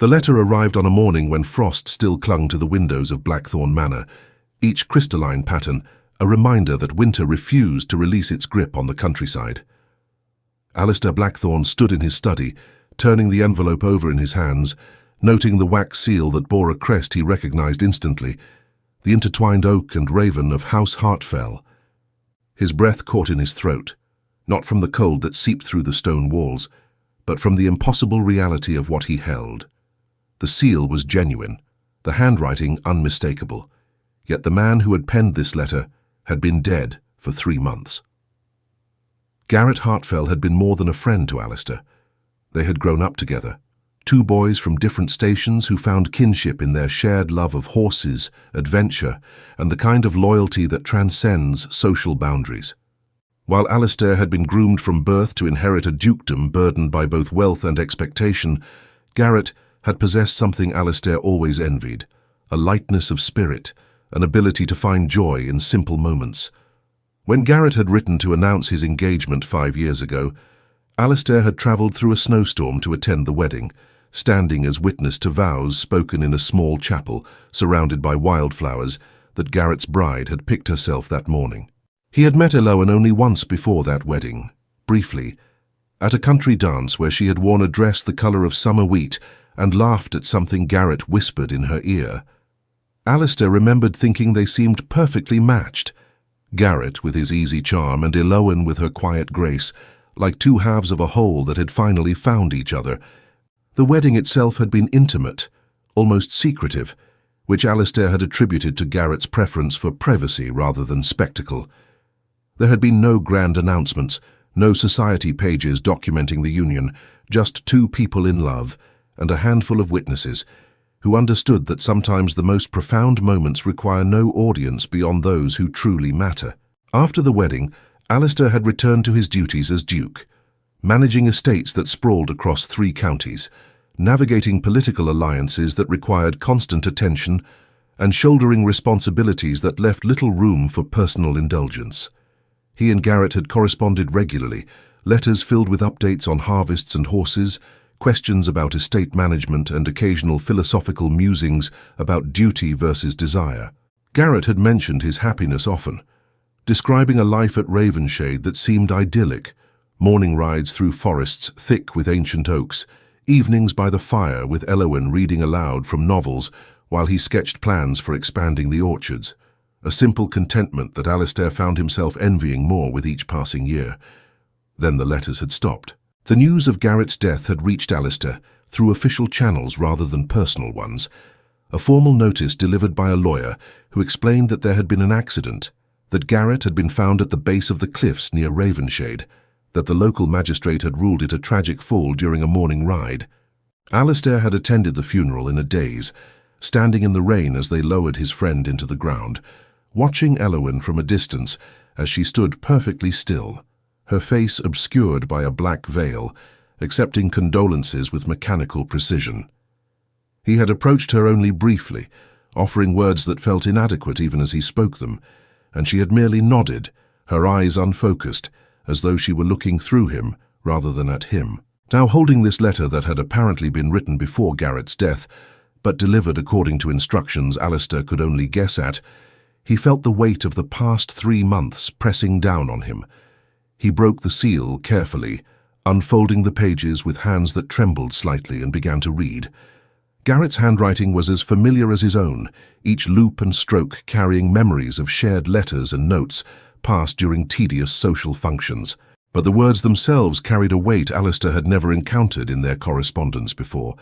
The letter arrived on a morning when frost still clung to the windows of Blackthorne Manor, each crystalline pattern a reminder that winter refused to release its grip on the countryside. Alistair Blackthorne stood in his study, turning the envelope over in his hands, noting the wax seal that bore a crest he recognized instantly, the intertwined oak and raven of House Hartfell. His breath caught in his throat, not from the cold that seeped through the stone walls, but from the impossible reality of what he held. The seal was genuine, the handwriting unmistakable, yet the man who had penned this letter had been dead for 3 months. Garrett Hartfell had been more than a friend to Alistair. They had grown up together, 2 boys from different stations who found kinship in their shared love of horses, adventure, and the kind of loyalty that transcends social boundaries. While Alistair had been groomed from birth to inherit a dukedom burdened by both wealth and expectation, Garrett had possessed something Alistair always envied, a lightness of spirit, an ability to find joy in simple moments. When Garrett had written to announce his engagement 5 years ago, Alistair had travelled through a snowstorm to attend the wedding, standing as witness to vows spoken in a small chapel surrounded by wildflowers that Garrett's bride had picked herself that morning. He had met Eloan only once before that wedding, briefly, at a country dance where she had worn a dress the colour of summer wheat and laughed at something Garrett whispered in her ear. Alistair remembered thinking they seemed perfectly matched, Garrett with his easy charm and Eloan with her quiet grace, like 2 halves of a whole that had finally found each other. The wedding itself had been intimate, almost secretive, which Alistair had attributed to Garrett's preference for privacy rather than spectacle. There had been no grand announcements, no society pages documenting the union, just 2 people in love and a handful of witnesses who understood that sometimes the most profound moments require no audience beyond those who truly matter. After the wedding, Alistair had returned to his duties as Duke, managing estates that sprawled across 3 counties, navigating political alliances that required constant attention, and shouldering responsibilities that left little room for personal indulgence. He and Garrett had corresponded regularly, letters filled with updates on harvests and horses, questions about estate management and occasional philosophical musings about duty versus desire. Garrett had mentioned his happiness often, describing a life at Ravenshade that seemed idyllic, morning rides through forests thick with ancient oaks, evenings by the fire with Eloan reading aloud from novels while he sketched plans for expanding the orchards, a simple contentment that Alistair found himself envying more with each passing year. Then the letters had stopped. The news of Garrett's death had reached Alistair through official channels rather than personal ones, a formal notice delivered by a lawyer who explained that there had been an accident, that Garrett had been found at the base of the cliffs near Ravenshade, that the local magistrate had ruled it a tragic fall during a morning ride. Alistair had attended the funeral in a daze, standing in the rain as they lowered his friend into the ground, watching Eloan from a distance as she stood perfectly still, her face obscured by a black veil, accepting condolences with mechanical precision. He had approached her only briefly, offering words that felt inadequate even as he spoke them, and she had merely nodded, her eyes unfocused, as though she were looking through him rather than at him. Now holding this letter that had apparently been written before Garrett's death, but delivered according to instructions Alistair could only guess at, he felt the weight of the past 3 months pressing down on him. He broke the seal carefully, unfolding the pages with hands that trembled slightly, and began to read. Garrett's handwriting was as familiar as his own, each loop and stroke carrying memories of shared letters and notes passed during tedious social functions. But the words themselves carried a weight Alistair had never encountered in their correspondence before.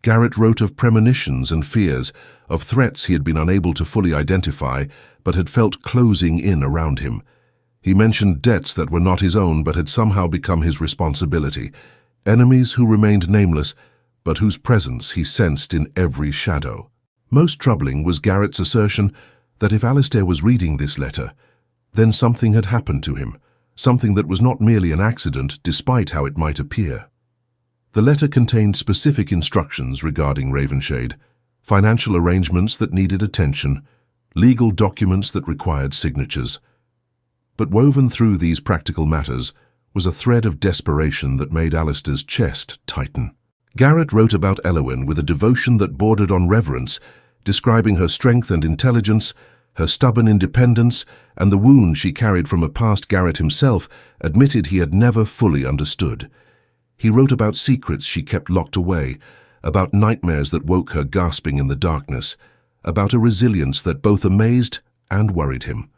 Garrett wrote of premonitions and fears, of threats he had been unable to fully identify but had felt closing in around him. He mentioned debts that were not his own but had somehow become his responsibility, enemies who remained nameless but whose presence he sensed in every shadow. Most troubling was Garrett's assertion that if Alistair was reading this letter, then something had happened to him, something that was not merely an accident despite how it might appear. The letter contained specific instructions regarding Ravenshade, financial arrangements that needed attention, legal documents that required signatures. But woven through these practical matters was a thread of desperation that made Alistair's chest tighten. Garrett wrote about Elowen with a devotion that bordered on reverence, describing her strength and intelligence, her stubborn independence, and the wound she carried from a past Garrett himself admitted he had never fully understood. He wrote about secrets she kept locked away, about nightmares that woke her gasping in the darkness, about a resilience that both amazed and worried him.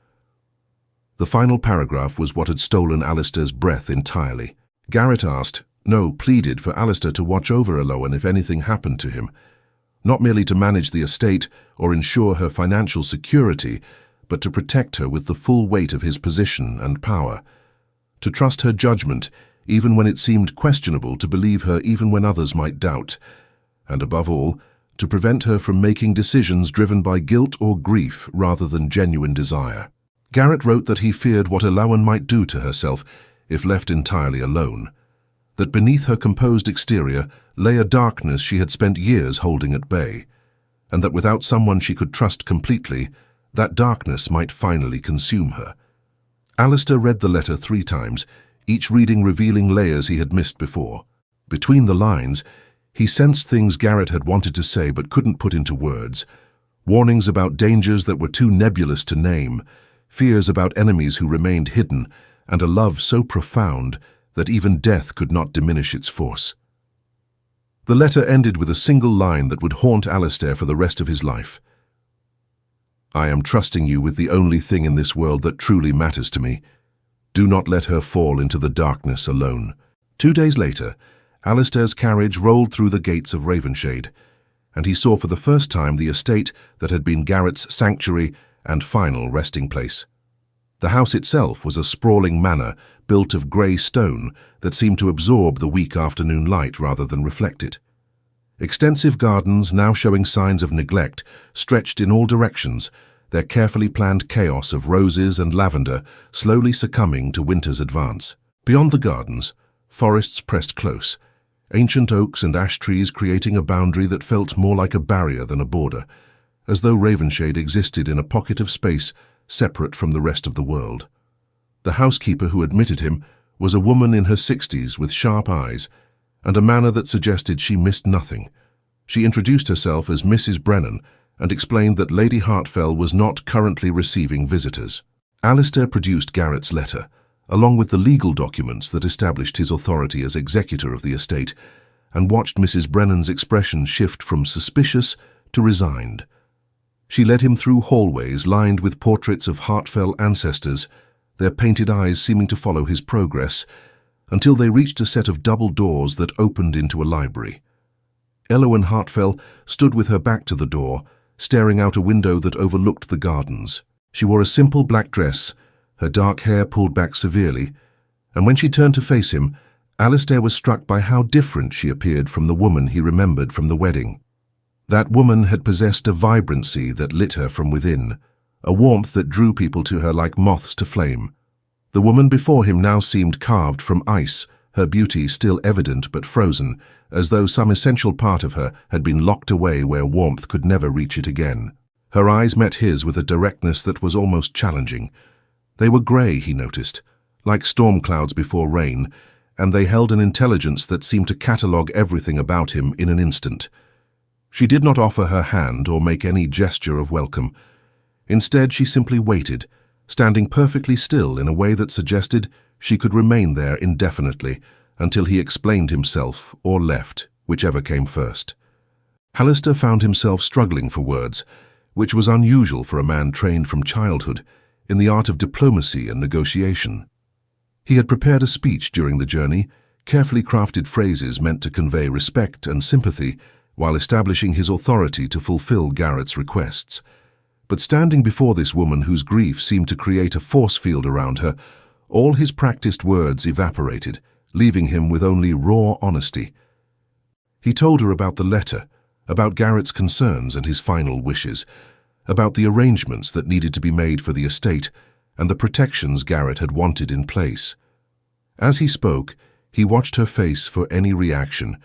The final paragraph was what had stolen Alistair's breath entirely. Garrett asked, no, pleaded for Alistair to watch over Elowen if anything happened to him, not merely to manage the estate or ensure her financial security, but to protect her with the full weight of his position and power, to trust her judgment even when it seemed questionable, to believe her even when others might doubt, and above all, to prevent her from making decisions driven by guilt or grief rather than genuine desire. Garrett wrote that he feared what Elowen might do to herself if left entirely alone, that beneath her composed exterior lay a darkness she had spent years holding at bay, and that without someone she could trust completely, that darkness might finally consume her. Alistair read the letter 3 times, each reading revealing layers he had missed before. Between the lines, he sensed things Garrett had wanted to say but couldn't put into words, warnings about dangers that were too nebulous to name, fears about enemies who remained hidden, and a love so profound that even death could not diminish its force. The letter ended with a single line that would haunt Alistair for the rest of his life. I am trusting you with the only thing in this world that truly matters to me. Do not let her fall into the darkness alone. 2 days later, Alistair's carriage rolled through the gates of Ravenshade, and he saw for the first time the estate that had been Garrett's sanctuary and final resting place. The house itself was a sprawling manor built of grey stone that seemed to absorb the weak afternoon light rather than reflect it. Extensive gardens, now showing signs of neglect, stretched in all directions, their carefully planned chaos of roses and lavender slowly succumbing to winter's advance. Beyond the gardens, forests pressed close, ancient oaks and ash trees creating a boundary that felt more like a barrier than a border, as though Ravenshade existed in a pocket of space separate from the rest of the world. The housekeeper who admitted him was a woman in her 60s with sharp eyes and a manner that suggested she missed nothing. She introduced herself as Mrs. Brennan and explained that Lady Hartfell was not currently receiving visitors. Alistair produced Garrett's letter, along with the legal documents that established his authority as executor of the estate, and watched Mrs. Brennan's expression shift from suspicious to resigned. She led him through hallways lined with portraits of Hartfell ancestors, their painted eyes seeming to follow his progress, until they reached a set of double doors that opened into a library. Elowen Hartfell stood with her back to the door, staring out a window that overlooked the gardens. She wore a simple black dress, her dark hair pulled back severely, and when she turned to face him, Alistair was struck by how different she appeared from the woman he remembered from the wedding. That woman had possessed a vibrancy that lit her from within, a warmth that drew people to her like moths to flame. The woman before him now seemed carved from ice, her beauty still evident but frozen, as though some essential part of her had been locked away where warmth could never reach it again. Her eyes met his with a directness that was almost challenging. They were grey, he noticed, like storm clouds before rain, and they held an intelligence that seemed to catalogue everything about him in an instant. She did not offer her hand or make any gesture of welcome. Instead, she simply waited, standing perfectly still in a way that suggested she could remain there indefinitely until he explained himself or left, whichever came first. Alistair found himself struggling for words, which was unusual for a man trained from childhood in the art of diplomacy and negotiation. He had prepared a speech during the journey, carefully crafted phrases meant to convey respect and sympathy while establishing his authority to fulfill Garrett's requests. But standing before this woman whose grief seemed to create a force field around her, all his practiced words evaporated, leaving him with only raw honesty. He told her about the letter, about Garrett's concerns and his final wishes, about the arrangements that needed to be made for the estate and the protections Garrett had wanted in place. As he spoke, he watched her face for any reaction,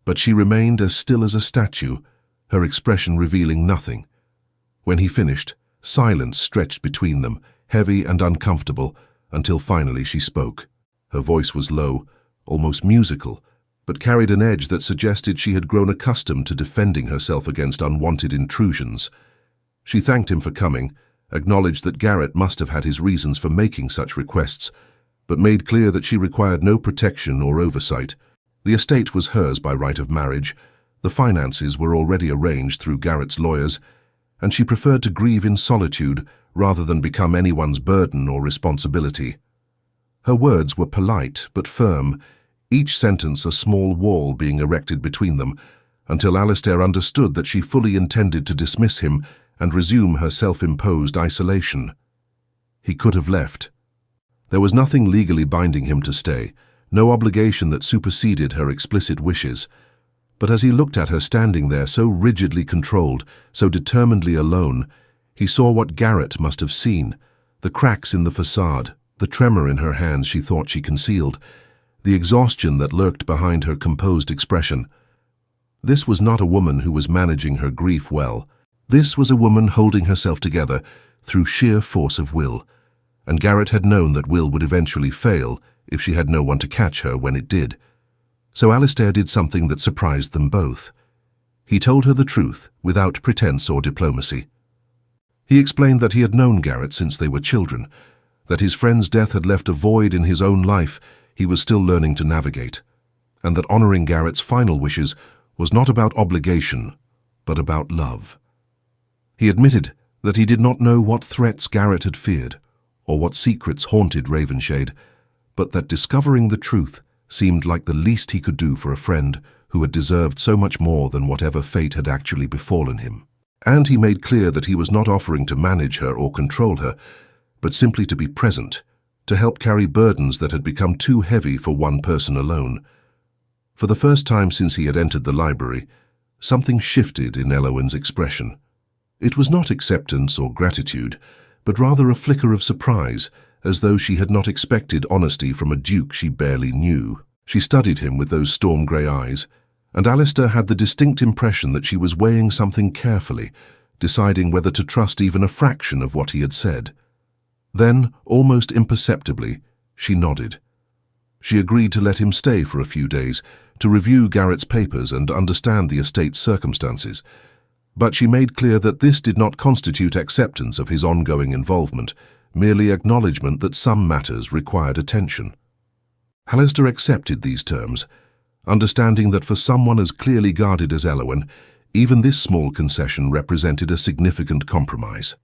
but she remained as still as a statue, her expression revealing nothing. When he finished, silence stretched between them, heavy and uncomfortable, until finally she spoke. Her voice was low, almost musical, but carried an edge that suggested she had grown accustomed to defending herself against unwanted intrusions. She thanked him for coming, acknowledged that Garrett must have had his reasons for making such requests, but made clear that she required no protection or oversight. The estate was hers by right of marriage, the finances were already arranged through Garrett's lawyers, and she preferred to grieve in solitude rather than become anyone's burden or responsibility. Her words were polite but firm, each sentence a small wall being erected between them, until Alistair understood that she fully intended to dismiss him and resume her self-imposed isolation. He could have left. There was nothing legally binding him to stay, no obligation that superseded her explicit wishes. But as he looked at her standing there so rigidly controlled, so determinedly alone, he saw what Garrett must have seen, the cracks in the facade, the tremor in her hands she thought she concealed, the exhaustion that lurked behind her composed expression. This was not a woman who was managing her grief well. This was a woman holding herself together through sheer force of will, and Garrett had known that will would eventually fail if she had no one to catch her when it did. So Alistair did something that surprised them both. He told her the truth without pretense or diplomacy. He explained that he had known Garrett since they were children, that his friend's death had left a void in his own life he was still learning to navigate, and that honoring Garrett's final wishes was not about obligation, but about love. He admitted that he did not know what threats Garrett had feared, or what secrets haunted Ravenshade, but that discovering the truth seemed like the least he could do for a friend who had deserved so much more than whatever fate had actually befallen him. And he made clear that he was not offering to manage her or control her, but simply to be present, to help carry burdens that had become too heavy for one person alone. For the first time since he had entered the library, something shifted in Elowen's expression. It was not acceptance or gratitude, but rather a flicker of surprise, as though she had not expected honesty from a duke she barely knew. She studied him with those storm-grey eyes, and Alistair had the distinct impression that she was weighing something carefully, deciding whether to trust even a fraction of what he had said. Then, almost imperceptibly, she nodded. She agreed to let him stay for a few days, to review Garrett's papers and understand the estate's circumstances, but she made clear that this did not constitute acceptance of his ongoing involvement, merely acknowledgement that some matters required attention. Alistair accepted these terms, understanding that for someone as clearly guarded as Elowen, even this small concession represented a significant compromise.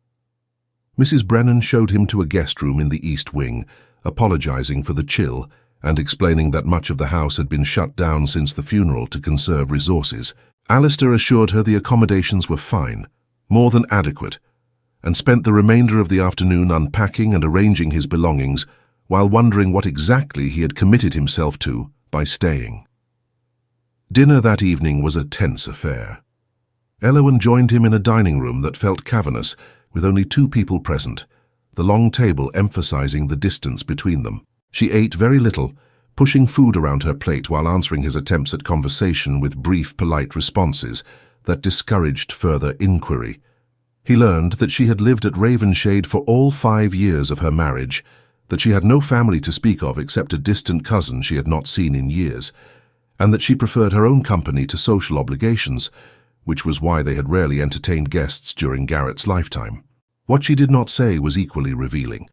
Mrs. Brennan showed him to a guest room in the east wing, apologizing for the chill and explaining that much of the house had been shut down since the funeral to conserve resources. Alistair assured her the accommodations were fine, more than adequate, and spent the remainder of the afternoon unpacking and arranging his belongings while wondering what exactly he had committed himself to by staying. Dinner that evening was a tense affair. Elowen joined him in a dining room that felt cavernous, with only 2 people present, the long table emphasizing the distance between them. She ate very little, pushing food around her plate while answering his attempts at conversation with brief, polite responses that discouraged further inquiry. He learned that she had lived at Ravenshade for all 5 years of her marriage, that she had no family to speak of except a distant cousin she had not seen in years, and that she preferred her own company to social obligations, which was why they had rarely entertained guests during Garrett's lifetime. What she did not say was equally revealing.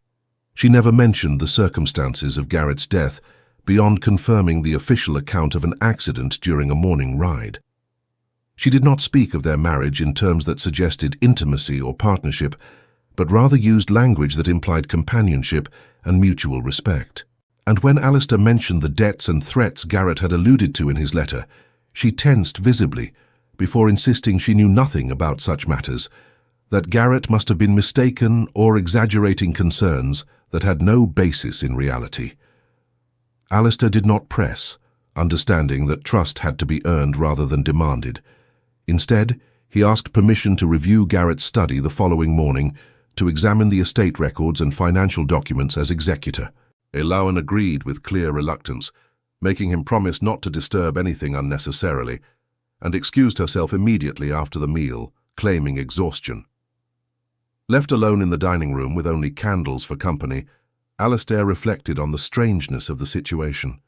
She never mentioned the circumstances of Garrett's death, beyond confirming the official account of an accident during a morning ride. She did not speak of their marriage in terms that suggested intimacy or partnership, but rather used language that implied companionship and mutual respect. And when Alistair mentioned the debts and threats Garrett had alluded to in his letter, she tensed visibly, before insisting she knew nothing about such matters, that Garrett must have been mistaken or exaggerating concerns that had no basis in reality. Alistair did not press, understanding that trust had to be earned rather than demanded. Instead, he asked permission to review Garrett's study the following morning to examine the estate records and financial documents as executor. Elowen agreed with clear reluctance, making him promise not to disturb anything unnecessarily, and excused herself immediately after the meal, claiming exhaustion. Left alone in the dining room with only candles for company, Alistair reflected on the strangeness of the situation.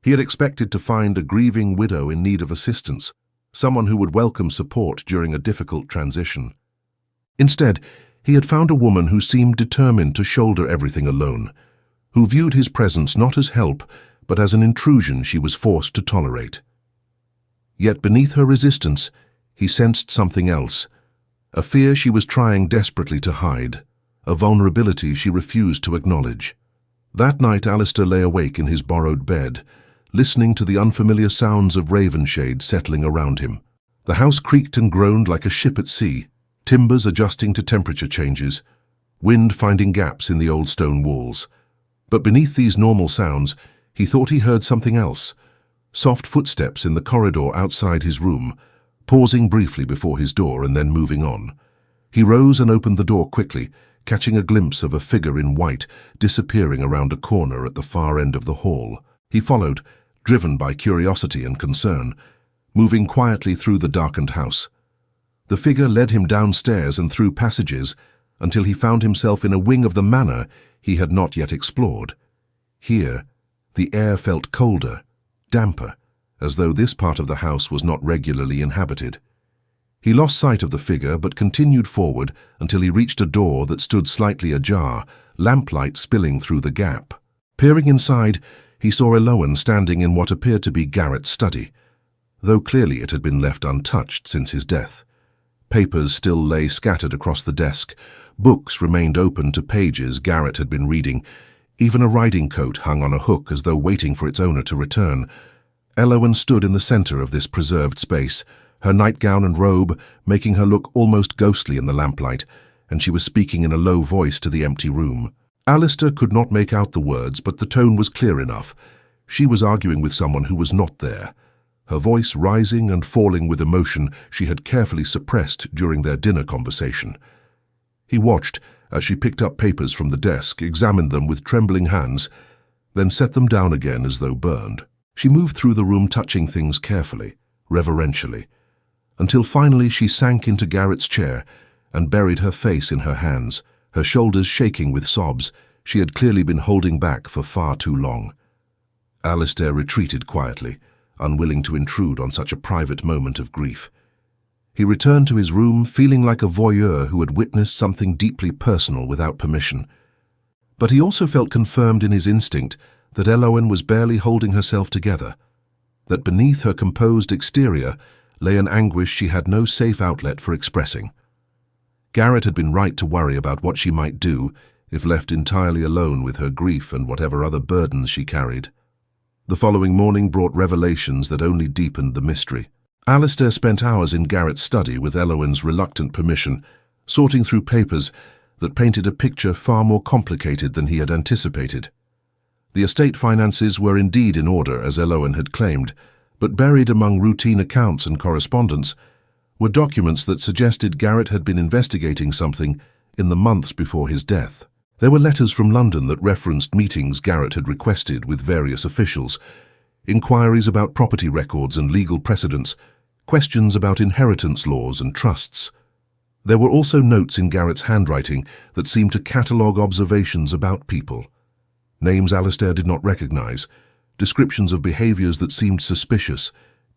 He had expected to find a grieving widow in need of assistance, someone who would welcome support during a difficult transition. Instead, he had found a woman who seemed determined to shoulder everything alone, who viewed his presence not as help, but as an intrusion she was forced to tolerate. Yet beneath her resistance, he sensed something else, a fear she was trying desperately to hide, a vulnerability she refused to acknowledge. That night Alistair lay awake in his borrowed bed, listening to the unfamiliar sounds of ravenshade settling around him. The house creaked and groaned like a ship at sea, timbers adjusting to temperature changes, wind finding gaps in the old stone walls. But beneath these normal sounds, he thought he heard something else, soft footsteps in the corridor outside his room, pausing briefly before his door and then moving on. He rose and opened the door quickly, catching a glimpse of a figure in white disappearing around a corner at the far end of the hall. He followed, driven by curiosity and concern, moving quietly through the darkened house. The figure led him downstairs and through passages until he found himself in a wing of the manor he had not yet explored. Here, the air felt colder, damper, as though this part of the house was not regularly inhabited. He lost sight of the figure but continued forward until he reached a door that stood slightly ajar, lamplight spilling through the gap. Peering inside, he saw Elowen standing in what appeared to be Garrett's study, though clearly it had been left untouched since his death. Papers still lay scattered across the desk, books remained open to pages Garrett had been reading, even a riding coat hung on a hook as though waiting for its owner to return. Elowen stood in the center of this preserved space, her nightgown and robe making her look almost ghostly in the lamplight, and she was speaking in a low voice to the empty room. Alistair could not make out the words, but the tone was clear enough. She was arguing with someone who was not there, her voice rising and falling with emotion she had carefully suppressed during their dinner conversation. He watched as she picked up papers from the desk, examined them with trembling hands, then set them down again as though burned. She moved through the room, touching things carefully, reverentially, until finally she sank into Garrett's chair and buried her face in her hands, her shoulders shaking with sobs she had clearly been holding back for far too long. Alistair retreated quietly, unwilling to intrude on such a private moment of grief. He returned to his room feeling like a voyeur who had witnessed something deeply personal without permission. But he also felt confirmed in his instinct that Elowen was barely holding herself together, that beneath her composed exterior lay an anguish she had no safe outlet for expressing. Garrett had been right to worry about what she might do if left entirely alone with her grief and whatever other burdens she carried. The following morning brought revelations that only deepened the mystery. Alistair spent hours in Garrett's study with Elowen's reluctant permission, sorting through papers that painted a picture far more complicated than he had anticipated. The estate finances were indeed in order, as Elowen had claimed, but buried among routine accounts and correspondence were documents that suggested Garrett had been investigating something in the months before his death. There were letters from London that referenced meetings Garrett had requested with various officials, inquiries about property records and legal precedents, questions about inheritance laws and trusts. There were also notes in Garrett's handwriting that seemed to catalogue observations about people. Names Alistair did not recognize, descriptions of behaviors that seemed suspicious,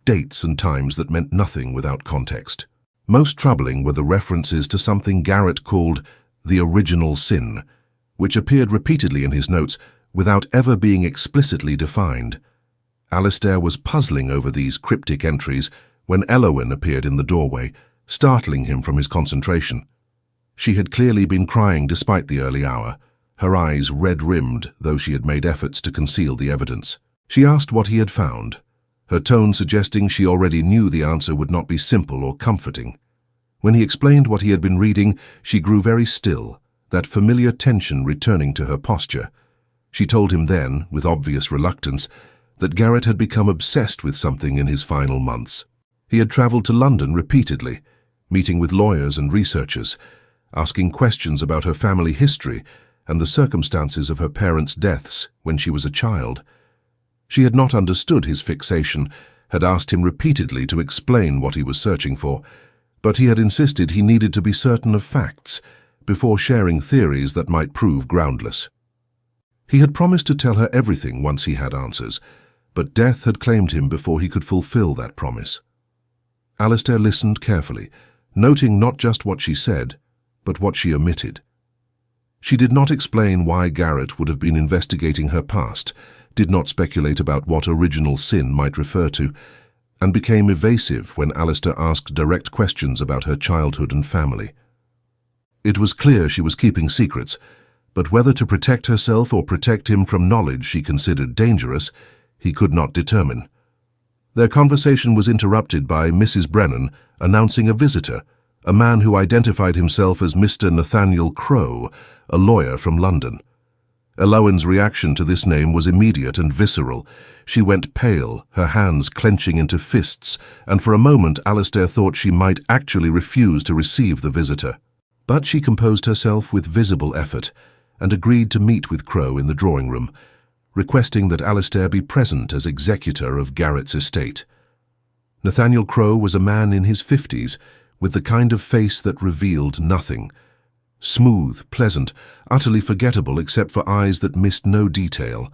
dates and times that meant nothing without context. Most troubling were the references to something Garrett called the original sin, which appeared repeatedly in his notes without ever being explicitly defined. Alistair was puzzling over these cryptic entries when Elowen appeared in the doorway, startling him from his concentration. She had clearly been crying despite the early hour, her eyes red-rimmed, though she had made efforts to conceal the evidence. She asked what he had found, her tone suggesting she already knew the answer would not be simple or comforting. When he explained what he had been reading, she grew very still, that familiar tension returning to her posture. She told him then, with obvious reluctance, that Garrett had become obsessed with something in his final months. He had travelled to London repeatedly, meeting with lawyers and researchers, asking questions about her family history and the circumstances of her parents' deaths when she was a child. She had not understood his fixation, had asked him repeatedly to explain what he was searching for, but he had insisted he needed to be certain of facts before sharing theories that might prove groundless. He had promised to tell her everything once he had answers, but death had claimed him before he could fulfill that promise. Alistair listened carefully, noting not just what she said, but what she omitted. She did not explain why Garrett would have been investigating her past, did not speculate about what original sin might refer to, and became evasive when Alistair asked direct questions about her childhood and family. It was clear she was keeping secrets, but whether to protect herself or protect him from knowledge she considered dangerous, he could not determine. Their conversation was interrupted by Mrs. Brennan announcing a visitor, a man who identified himself as Mr. Nathaniel Crowe, a lawyer from London. Elowen's reaction to this name was immediate and visceral. She went pale, her hands clenching into fists, and for a moment Alistair thought she might actually refuse to receive the visitor. But she composed herself with visible effort and agreed to meet with Crowe in the drawing room, requesting that Alistair be present as executor of Garrett's estate. Nathaniel Crowe was a man in his 50s, with the kind of face that revealed nothing. Smooth, pleasant, utterly forgettable except for eyes that missed no detail.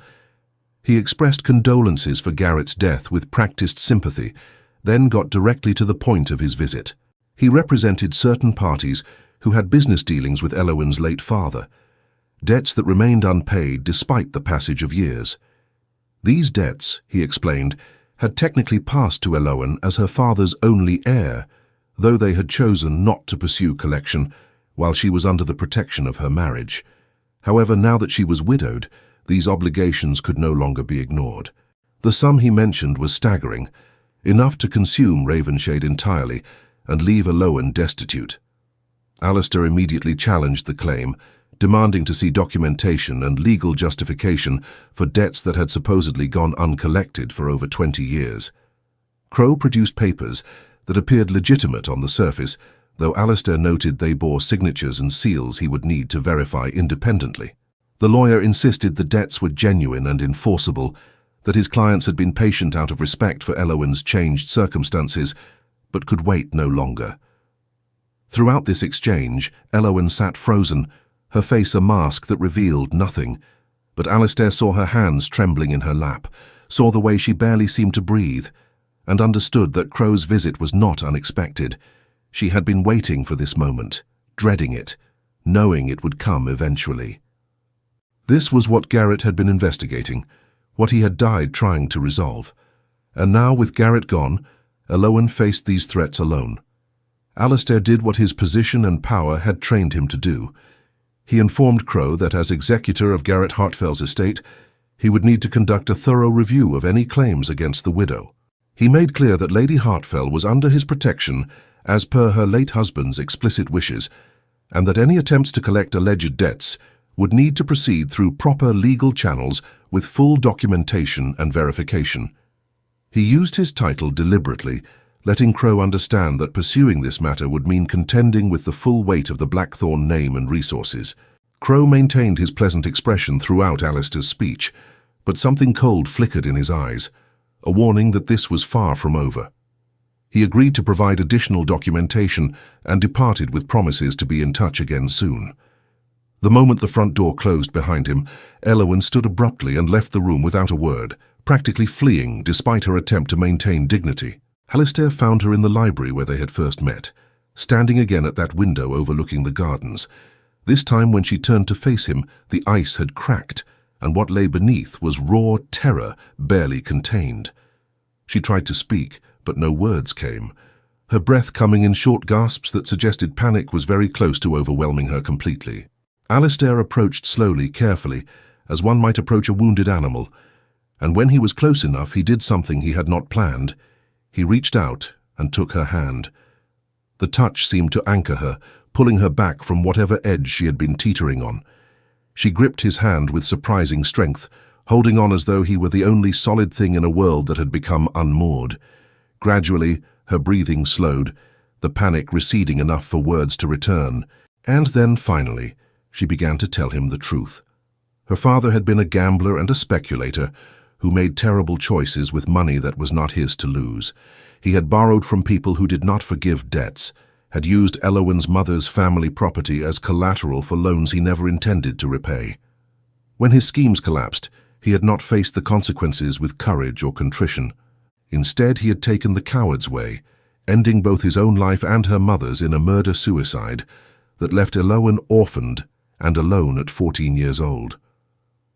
He expressed condolences for Garrett's death with practiced sympathy, then got directly to the point of his visit. He represented certain parties who had business dealings with Elowen's late father, debts that remained unpaid despite the passage of years. These debts, he explained, had technically passed to Elowen as her father's only heir, though they had chosen not to pursue collection while she was under the protection of her marriage. However, now that she was widowed, these obligations could no longer be ignored. The sum he mentioned was staggering, enough to consume Ravenshade entirely and leave Elowen destitute. Alistair immediately challenged the claim, demanding to see documentation and legal justification for debts that had supposedly gone uncollected for over 20 years. Crowe produced papers that appeared legitimate on the surface, though Alistair noted they bore signatures and seals he would need to verify independently. The lawyer insisted the debts were genuine and enforceable, that his clients had been patient out of respect for Elowen's changed circumstances, but could wait no longer. Throughout this exchange, Elowen sat frozen, her face a mask that revealed nothing, but Alistair saw her hands trembling in her lap, saw the way she barely seemed to breathe, and understood that Crowe's visit was not unexpected. She had been waiting for this moment, dreading it, knowing it would come eventually. This was what Garrett had been investigating, what he had died trying to resolve. And now, with Garrett gone, Elowen faced these threats alone. Alistair did what his position and power had trained him to do. He informed Crowe that as executor of Garrett Hartfell's estate, he would need to conduct a thorough review of any claims against the widow. He made clear that Lady Hartfell was under his protection as per her late husband's explicit wishes, and that any attempts to collect alleged debts would need to proceed through proper legal channels with full documentation and verification. He used his title deliberately, letting Crowe understand that pursuing this matter would mean contending with the full weight of the Blackthorne name and resources. Crowe maintained his pleasant expression throughout Alistair's speech, but something cold flickered in his eyes, a warning that this was far from over. He agreed to provide additional documentation and departed with promises to be in touch again soon. The moment the front door closed behind him, Elowen stood abruptly and left the room without a word, practically fleeing despite her attempt to maintain dignity. Alistair found her in the library where they had first met, standing again at that window overlooking the gardens. This time when she turned to face him, the ice had cracked, and what lay beneath was raw terror barely contained. She tried to speak, but no words came. Her breath coming in short gasps that suggested panic was very close to overwhelming her completely. Alistair approached slowly, carefully, as one might approach a wounded animal, and when he was close enough, he did something he had not planned. He reached out and took her hand. The touch seemed to anchor her, pulling her back from whatever edge she had been teetering on. She gripped his hand with surprising strength, holding on as though he were the only solid thing in a world that had become unmoored. Gradually, her breathing slowed, the panic receding enough for words to return, and then, finally, she began to tell him the truth. Her father had been a gambler and a speculator who made terrible choices with money that was not his to lose. He had borrowed from people who did not forgive debts, had used Elowen's mother's family property as collateral for loans he never intended to repay. When his schemes collapsed, He had not faced the consequences with courage or contrition. Instead, he had taken the coward's way, ending both his own life and her mother's in a murder-suicide that left Elowen orphaned and alone at 14 years old.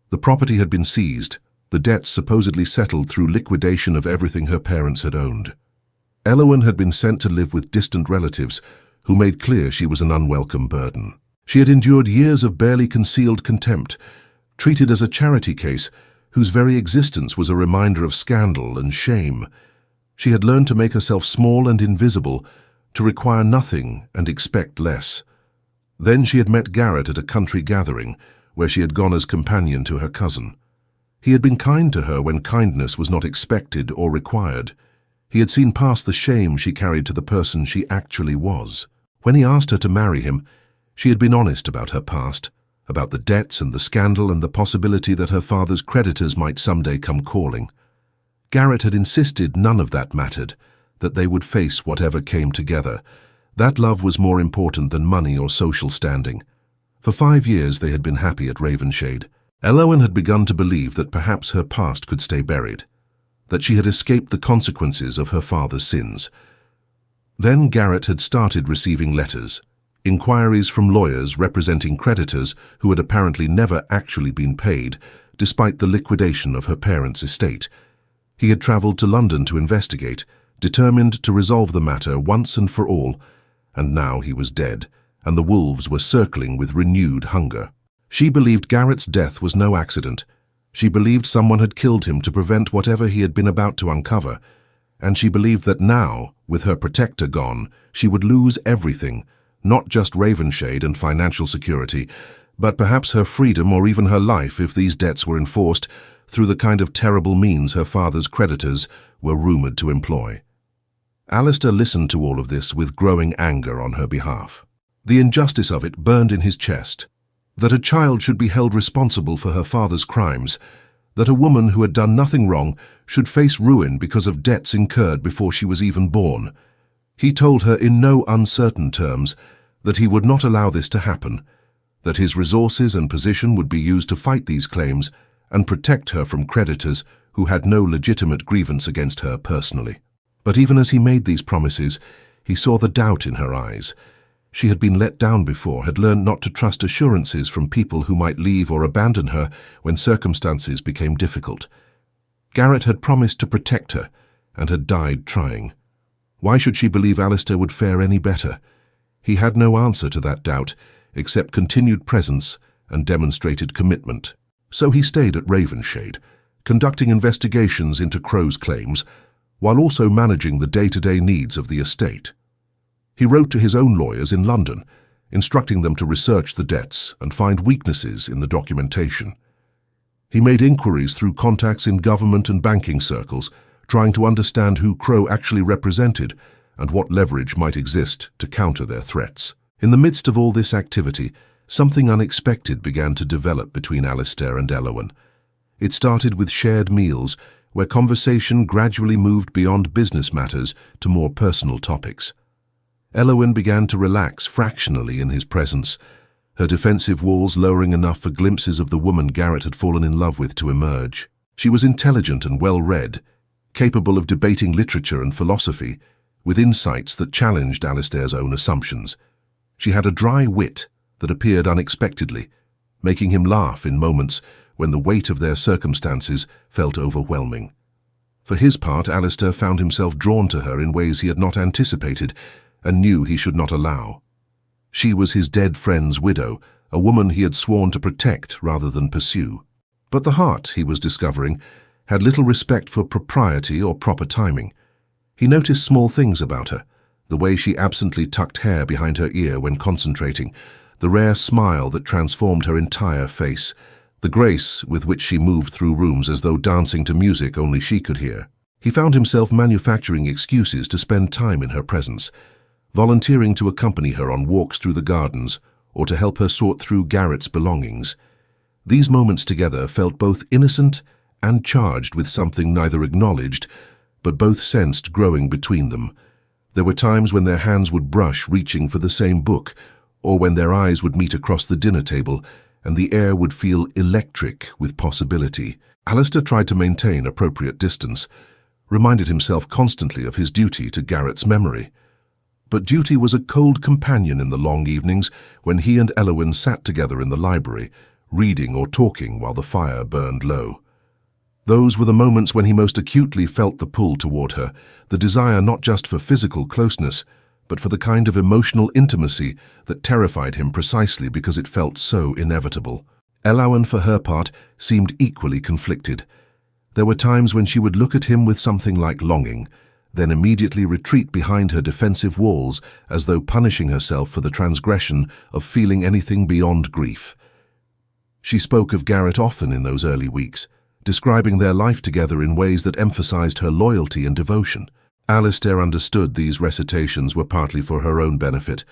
The property had been seized, the debts supposedly settled through liquidation of everything her parents had owned. Elowen had been sent to live with distant relatives who made clear she was an unwelcome burden. She had endured years of barely concealed contempt, treated as a charity case whose very existence was a reminder of scandal and shame. She had learned to make herself small and invisible, to require nothing and expect less. Then she had met Garrett at a country gathering, where she had gone as companion to her cousin. He had been kind to her when kindness was not expected or required. He had seen past the shame she carried to the person she actually was. When he asked her to marry him, she had been honest about her past, about the debts and the scandal and the possibility that her father's creditors might someday come calling. Garrett had insisted none of that mattered, that they would face whatever came together. That love was more important than money or social standing. For 5 years they had been happy at Ravenshade. Elowen had begun to believe that perhaps her past could stay buried, that she had escaped the consequences of her father's sins. Then Garrett had started receiving letters, inquiries from lawyers representing creditors who had apparently never actually been paid, despite the liquidation of her parents' estate. He had travelled to London to investigate, determined to resolve the matter once and for all, and now he was dead, and the wolves were circling with renewed hunger. She believed Garrett's death was no accident. She believed someone had killed him to prevent whatever he had been about to uncover, and she believed that now, with her protector gone, she would lose everything, not just Ravenshade and financial security, but perhaps her freedom or even her life if these debts were enforced through the kind of terrible means her father's creditors were rumoured to employ. Alistair listened to all of this with growing anger on her behalf. The injustice of it burned in his chest. That a child should be held responsible for her father's crimes, that a woman who had done nothing wrong should face ruin because of debts incurred before she was even born. He told her in no uncertain terms that he would not allow this to happen, that his resources and position would be used to fight these claims and protect her from creditors who had no legitimate grievance against her personally. But even as he made these promises, he saw the doubt in her eyes. She had been let down before, had learned not to trust assurances from people who might leave or abandon her when circumstances became difficult. Garrett had promised to protect her and had died trying. Why should she believe Alistair would fare any better? He had no answer to that doubt, except continued presence and demonstrated commitment. So he stayed at Ravenshade, conducting investigations into Crow's claims, while also managing the day-to-day needs of the estate. He wrote to his own lawyers in London, instructing them to research the debts and find weaknesses in the documentation. He made inquiries through contacts in government and banking circles, trying to understand who Crow actually represented and what leverage might exist to counter their threats. In the midst of all this activity, something unexpected began to develop between Alistair and Elowen. It started with shared meals, where conversation gradually moved beyond business matters to more personal topics. Elowen began to relax fractionally in his presence, her defensive walls lowering enough for glimpses of the woman Garrett had fallen in love with to emerge. She was intelligent and well-read, capable of debating literature and philosophy, with insights that challenged Alistair's own assumptions. She had a dry wit that appeared unexpectedly, making him laugh in moments when the weight of their circumstances felt overwhelming. For his part, Alistair found himself drawn to her in ways he had not anticipated and knew he should not allow. She was his dead friend's widow, a woman he had sworn to protect rather than pursue. But the heart, he was discovering, had little respect for propriety or proper timing. He noticed small things about her, the way she absently tucked hair behind her ear when concentrating, the rare smile that transformed her entire face, the grace with which she moved through rooms as though dancing to music only she could hear. He found himself manufacturing excuses to spend time in her presence, volunteering to accompany her on walks through the gardens or to help her sort through Garrett's belongings. These moments together felt both innocent and charged with something neither acknowledged, but both sensed growing between them. There were times when their hands would brush reaching for the same book, or when their eyes would meet across the dinner table, and the air would feel electric with possibility. Alistair tried to maintain appropriate distance, reminded himself constantly of his duty to Garrett's memory. But duty was a cold companion in the long evenings when he and Elowen sat together in the library, reading or talking while the fire burned low. Those were the moments when he most acutely felt the pull toward her, the desire not just for physical closeness, but for the kind of emotional intimacy that terrified him precisely because it felt so inevitable. Elowen, for her part, seemed equally conflicted. There were times when she would look at him with something like longing, then immediately retreat behind her defensive walls as though punishing herself for the transgression of feeling anything beyond grief. She spoke of Garrett often in those early weeks, describing their life together in ways that emphasized her loyalty and devotion. Alistair understood these recitations were partly for her own benefit,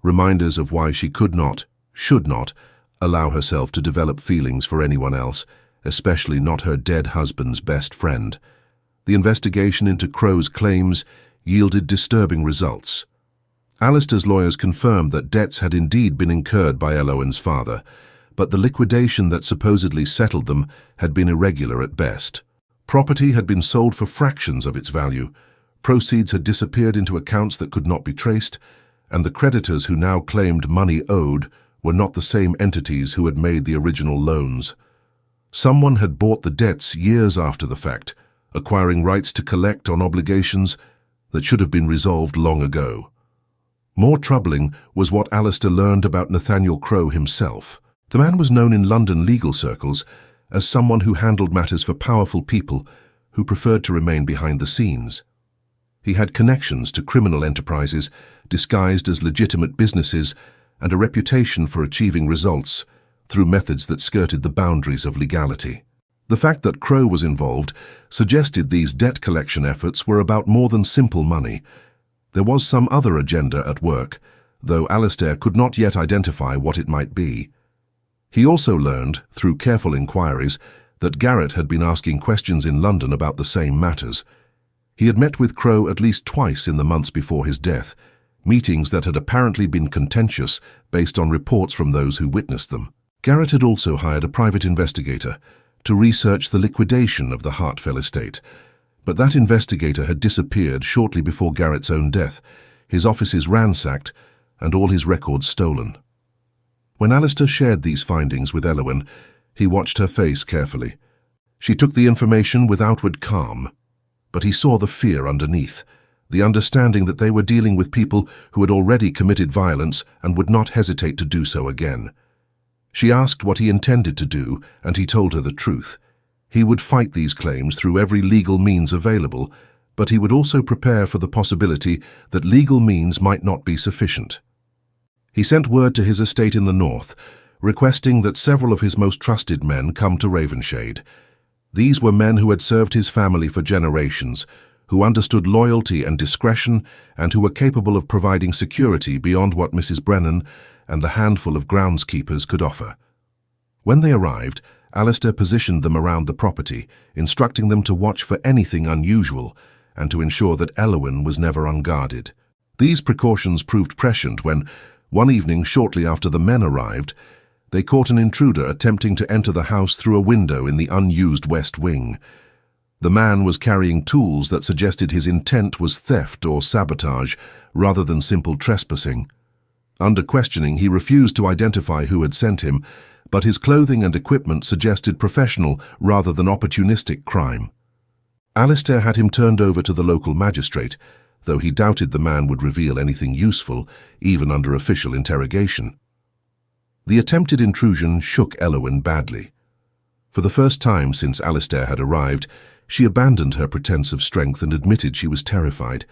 reminders of why she could not, should not, allow herself to develop feelings for anyone else, especially not her dead husband's best friend. The investigation into Crow's claims yielded disturbing results. Alistair's lawyers confirmed that debts had indeed been incurred by Elowen's father, but the liquidation that supposedly settled them had been irregular at best. Property had been sold for fractions of its value, proceeds had disappeared into accounts that could not be traced, and the creditors who now claimed money owed were not the same entities who had made the original loans. Someone had bought the debts years after the fact, acquiring rights to collect on obligations that should have been resolved long ago. More troubling was what Alistair learned about Nathaniel Crow himself. The man was known in London legal circles as someone who handled matters for powerful people who preferred to remain behind the scenes. He had connections to criminal enterprises disguised as legitimate businesses and a reputation for achieving results through methods that skirted the boundaries of legality. The fact that Crow was involved suggested these debt collection efforts were about more than simple money. There was some other agenda at work, though Alistair could not yet identify what it might be. He also learned, through careful inquiries, that Garrett had been asking questions in London about the same matters. He had met with Crow at least twice in the months before his death, meetings that had apparently been contentious based on reports from those who witnessed them. Garrett had also hired a private investigator to research the liquidation of the Hartfell estate, but that investigator had disappeared shortly before Garrett's own death, his offices ransacked, and all his records stolen. When Alistair shared these findings with Elowen, he watched her face carefully. She took the information with outward calm, but he saw the fear underneath, the understanding that they were dealing with people who had already committed violence and would not hesitate to do so again. She asked what he intended to do, and he told her the truth. He would fight these claims through every legal means available, but he would also prepare for the possibility that legal means might not be sufficient. He sent word to his estate in the north, requesting that several of his most trusted men come to Ravenshade. These were men who had served his family for generations, who understood loyalty and discretion, and who were capable of providing security beyond what Mrs. Brennan and the handful of groundskeepers could offer. When they arrived, Alistair positioned them around the property, instructing them to watch for anything unusual and to ensure that Elowen was never unguarded. These precautions proved prescient when, one evening shortly after the men arrived, they caught an intruder attempting to enter the house through a window in the unused west wing. The man was carrying tools that suggested his intent was theft or sabotage rather than simple trespassing. Under questioning, he refused to identify who had sent him, but his clothing and equipment suggested professional rather than opportunistic crime. Alistair had him turned over to the local magistrate, though he doubted the man would reveal anything useful, even under official interrogation. The attempted intrusion shook Elowen badly. For the first time since Alistair had arrived, she abandoned her pretense of strength and admitted she was terrified.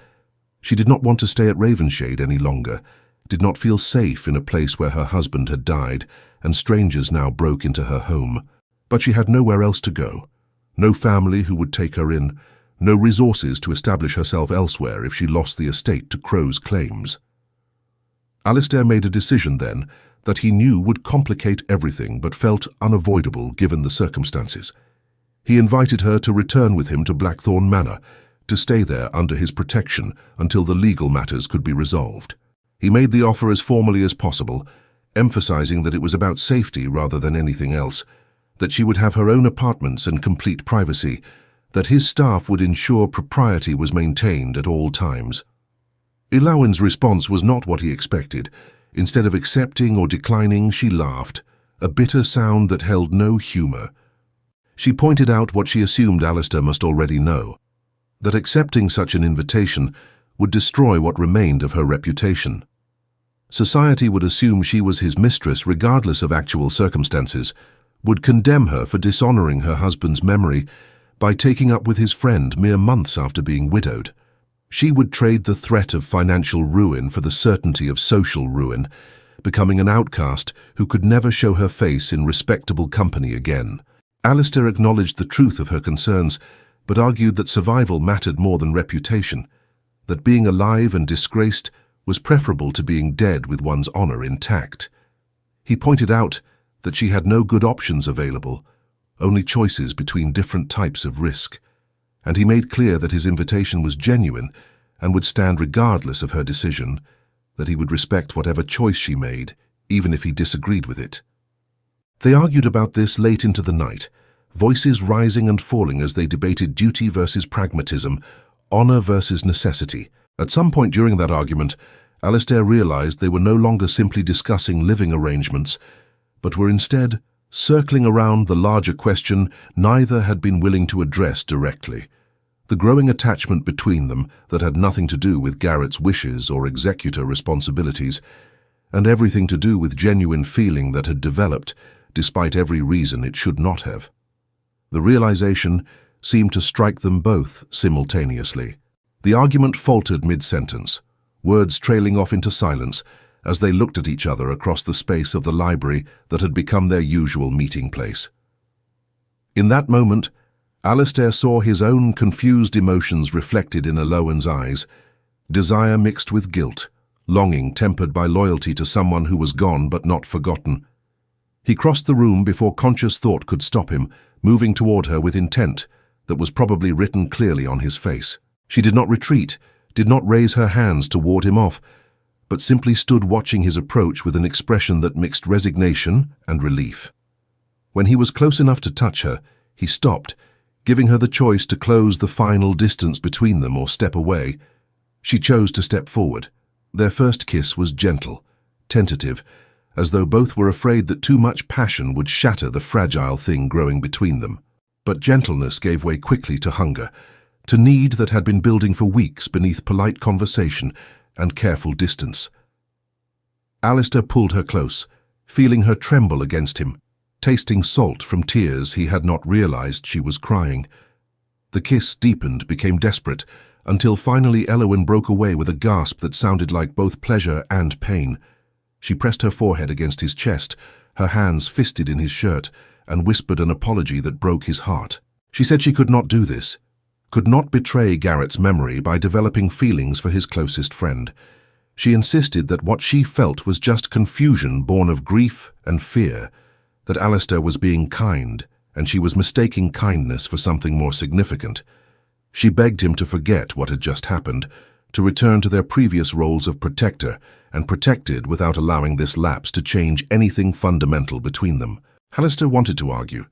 She did not want to stay at Ravenshade any longer, did not feel safe in a place where her husband had died and strangers now broke into her home. But she had nowhere else to go, no family who would take her in, no resources to establish herself elsewhere if she lost the estate to Crow's claims. Alistair made a decision then that he knew would complicate everything but felt unavoidable given the circumstances. He invited her to return with him to Blackthorne Manor, to stay there under his protection until the legal matters could be resolved. He made the offer as formally as possible, emphasizing that it was about safety rather than anything else, that she would have her own apartments and complete privacy, that his staff would ensure propriety was maintained at all times. Elowin's response was not what he expected. Instead of accepting or declining, she laughed, a bitter sound that held no humor. She pointed out what she assumed Alistair must already know, that accepting such an invitation would destroy what remained of her reputation. Society would assume she was his mistress regardless of actual circumstances, would condemn her for dishonoring her husband's memory by taking up with his friend mere months after being widowed. She would trade the threat of financial ruin for the certainty of social ruin, becoming an outcast who could never show her face in respectable company again. Alistair acknowledged the truth of her concerns, but argued that survival mattered more than reputation, that being alive and disgraced was preferable to being dead with one's honor intact. He pointed out that she had no good options available, only choices between different types of risk, and he made clear that his invitation was genuine and would stand regardless of her decision, that he would respect whatever choice she made, even if he disagreed with it. They argued about this late into the night, voices rising and falling as they debated duty versus pragmatism, honor versus necessity. At some point during that argument, Alistair realized they were no longer simply discussing living arrangements, but were instead circling around the larger question neither had been willing to address directly: the growing attachment between them that had nothing to do with Garrett's wishes or executor responsibilities, and everything to do with genuine feeling that had developed, despite every reason it should not have. The realization seemed to strike them both simultaneously. The argument faltered mid-sentence, words trailing off into silence as they looked at each other across the space of the library that had become their usual meeting place. In that moment, Alistair saw his own confused emotions reflected in Elowin's eyes, desire mixed with guilt, longing tempered by loyalty to someone who was gone but not forgotten. He crossed the room before conscious thought could stop him, moving toward her with intent that was probably written clearly on his face. She did not retreat, did not raise her hands to ward him off, but simply stood watching his approach with an expression that mixed resignation and relief. When he was close enough to touch her, he stopped, giving her the choice to close the final distance between them or step away. She chose to step forward. Their first kiss was gentle, tentative, as though both were afraid that too much passion would shatter the fragile thing growing between them. But gentleness gave way quickly to hunger, to need that had been building for weeks beneath polite conversation and careful distance. Alistair pulled her close, feeling her tremble against him, tasting salt from tears he had not realized she was crying. The kiss deepened, became desperate, until finally Elowin broke away with a gasp that sounded like both pleasure and pain. She pressed her forehead against his chest, her hands fisted in his shirt, and whispered an apology that broke his heart. She said she could not do this, could not betray Garrett's memory by developing feelings for his closest friend. She insisted that what she felt was just confusion born of grief and fear, that Alistair was being kind, and she was mistaking kindness for something more significant. She begged him to forget what had just happened, to return to their previous roles of protector, and protected without allowing this lapse to change anything fundamental between them. Alistair wanted to argue,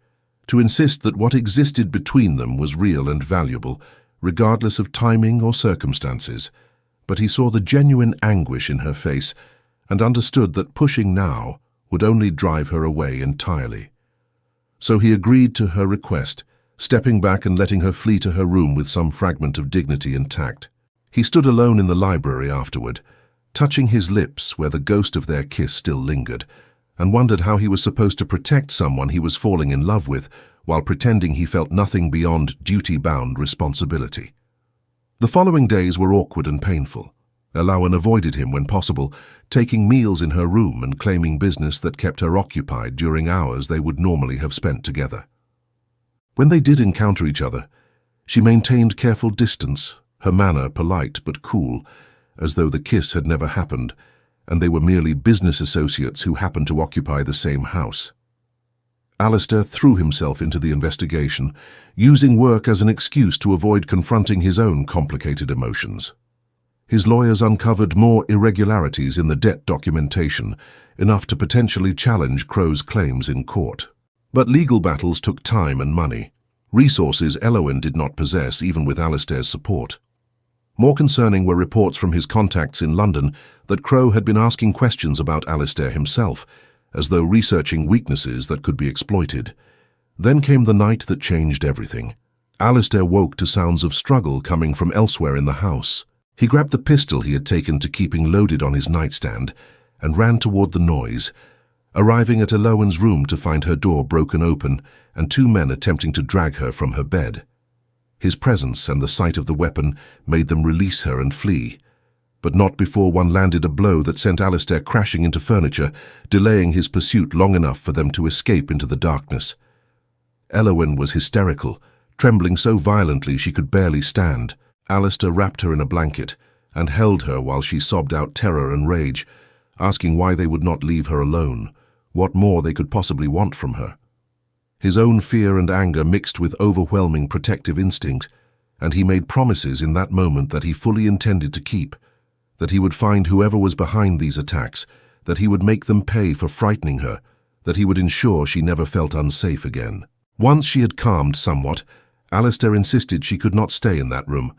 to insist that what existed between them was real and valuable, regardless of timing or circumstances, but he saw the genuine anguish in her face and understood that pushing now would only drive her away entirely. So he agreed to her request, stepping back and letting her flee to her room with some fragment of dignity intact. He stood alone in the library afterward, touching his lips where the ghost of their kiss still lingered, and wondered how he was supposed to protect someone he was falling in love with while pretending he felt nothing beyond duty-bound responsibility. The following days were awkward and painful. Elowin avoided him when possible, taking meals in her room and claiming business that kept her occupied during hours they would normally have spent together. When they did encounter each other, she maintained careful distance, her manner polite but cool, as though the kiss had never happened, and they were merely business associates who happened to occupy the same house. Alistair threw himself into the investigation, using work as an excuse to avoid confronting his own complicated emotions. His lawyers uncovered more irregularities in the debt documentation, enough to potentially challenge Crow's claims in court. But legal battles took time and money, resources Elowen did not possess even with Alistair's support. More concerning were reports from his contacts in London that Crowe had been asking questions about Alistair himself, as though researching weaknesses that could be exploited. Then came the night that changed everything. Alistair woke to sounds of struggle coming from elsewhere in the house. He grabbed the pistol he had taken to keeping loaded on his nightstand and ran toward the noise, arriving at Elowen's room to find her door broken open and two men attempting to drag her from her bed. His presence and the sight of the weapon made them release her and flee, but not before one landed a blow that sent Alistair crashing into furniture, delaying his pursuit long enough for them to escape into the darkness. Elowen was hysterical, trembling so violently she could barely stand. Alistair wrapped her in a blanket and held her while she sobbed out terror and rage, asking why they would not leave her alone, what more they could possibly want from her. His own fear and anger mixed with overwhelming protective instinct, and he made promises in that moment that he fully intended to keep, that he would find whoever was behind these attacks, that he would make them pay for frightening her, that he would ensure she never felt unsafe again. Once she had calmed somewhat, Alistair insisted she could not stay in that room,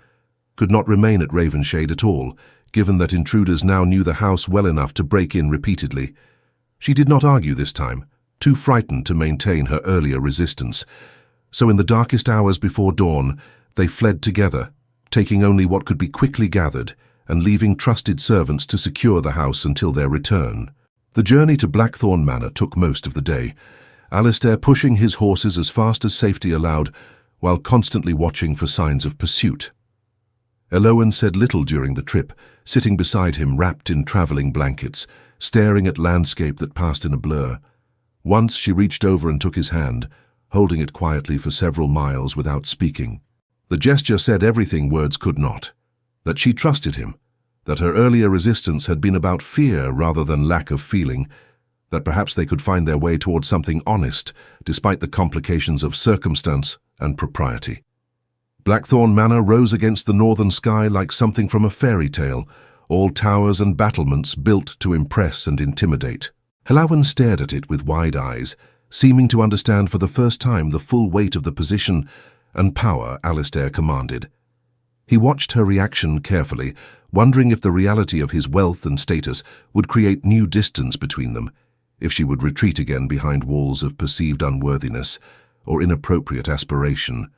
could not remain at Ravenshade at all, given that intruders now knew the house well enough to break in repeatedly. She did not argue this time, too frightened to maintain her earlier resistance. So in the darkest hours before dawn, they fled together, taking only what could be quickly gathered and leaving trusted servants to secure the house until their return. The journey to Blackthorne Manor took most of the day, Alistair pushing his horses as fast as safety allowed, while constantly watching for signs of pursuit. Elowen said little during the trip, sitting beside him wrapped in travelling blankets, staring at landscape that passed in a blur. Once she reached over and took his hand, holding it quietly for several miles without speaking. The gesture said everything words could not, that she trusted him, that her earlier resistance had been about fear rather than lack of feeling, that perhaps they could find their way towards something honest, despite the complications of circumstance and propriety. Blackthorne Manor rose against the northern sky like something from a fairy tale, all towers and battlements built to impress and intimidate. Elowen stared at it with wide eyes, seeming to understand for the first time the full weight of the position and power Alistair commanded. He watched her reaction carefully, wondering if the reality of his wealth and status would create new distance between them, if she would retreat again behind walls of perceived unworthiness or inappropriate aspiration.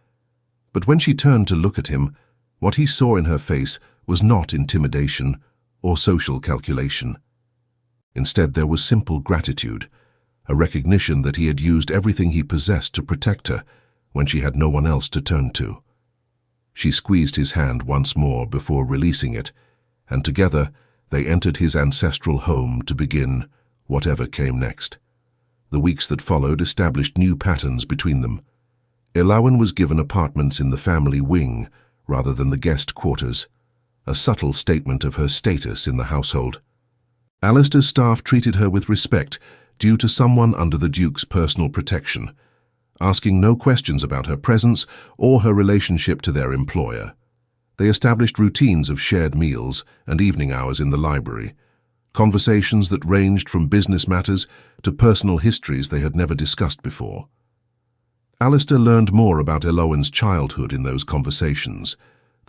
But when she turned to look at him, what he saw in her face was not intimidation or social calculation. Instead, there was simple gratitude, a recognition that he had used everything he possessed to protect her when she had no one else to turn to. She squeezed his hand once more before releasing it, and together they entered his ancestral home to begin whatever came next. The weeks that followed established new patterns between them. Elowen was given apartments in the family wing rather than the guest quarters, a subtle statement of her status in the household. Alistair's staff treated her with respect due to someone under the Duke's personal protection, asking no questions about her presence or her relationship to their employer. They established routines of shared meals and evening hours in the library, conversations that ranged from business matters to personal histories they had never discussed before. Alistair learned more about Elowen's childhood in those conversations,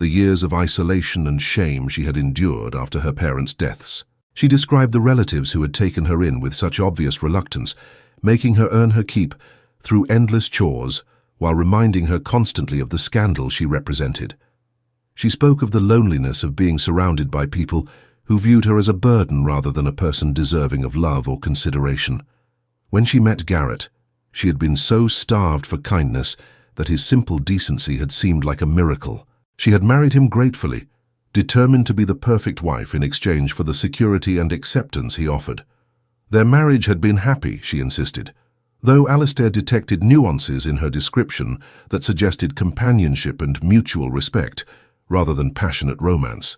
the years of isolation and shame she had endured after her parents' deaths. She described the relatives who had taken her in with such obvious reluctance, making her earn her keep through endless chores while reminding her constantly of the scandal she represented. She spoke of the loneliness of being surrounded by people who viewed her as a burden rather than a person deserving of love or consideration. When she met Garrett, she had been so starved for kindness that his simple decency had seemed like a miracle. She had married him gratefully, determined to be the perfect wife in exchange for the security and acceptance he offered. Their marriage had been happy, she insisted, though Alistair detected nuances in her description that suggested companionship and mutual respect, rather than passionate romance.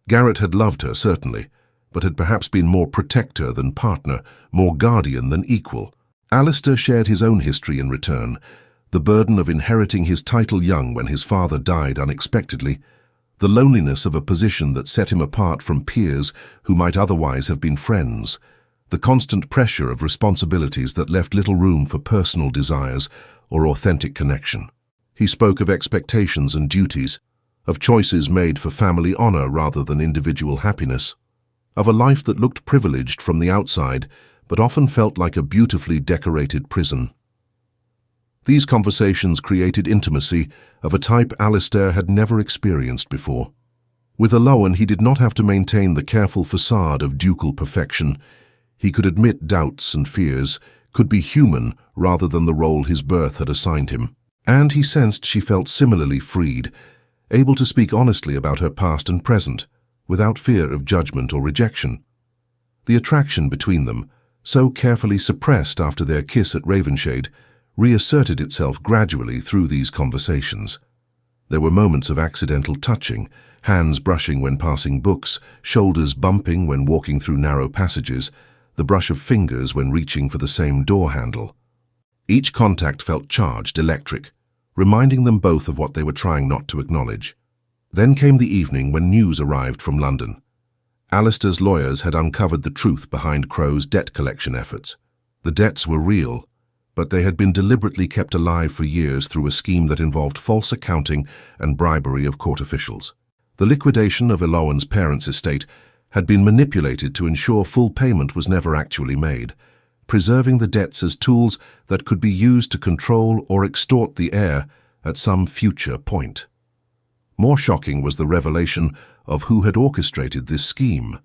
Garrett had loved her, certainly, but had perhaps been more protector than partner, more guardian than equal. Alistair shared his own history in return, the burden of inheriting his title young when his father died unexpectedly, the loneliness of a position that set him apart from peers who might otherwise have been friends, the constant pressure of responsibilities that left little room for personal desires or authentic connection. He spoke of expectations and duties, of choices made for family honor rather than individual happiness, of a life that looked privileged from the outside but often felt like a beautifully decorated prison. These conversations created intimacy of a type Alistair had never experienced before. With Alowan, he did not have to maintain the careful facade of ducal perfection. He could admit doubts and fears, could be human rather than the role his birth had assigned him. And he sensed she felt similarly freed, able to speak honestly about her past and present, without fear of judgment or rejection. The attraction between them, so carefully suppressed after their kiss at Ravenshade, reasserted itself gradually through these conversations. There were moments of accidental touching, hands brushing when passing books, shoulders bumping when walking through narrow passages, the brush of fingers when reaching for the same door handle. Each contact felt charged, electric, reminding them both of what they were trying not to acknowledge. Then came the evening when news arrived from London. Alistair's lawyers had uncovered the truth behind Crow's debt collection efforts. The debts were real, but they had been deliberately kept alive for years through a scheme that involved false accounting and bribery of court officials. The liquidation of Alowan's parents' estate had been manipulated to ensure full payment was never actually made, preserving the debts as tools that could be used to control or extort the heir at some future point. More shocking was the revelation of who had orchestrated this scheme.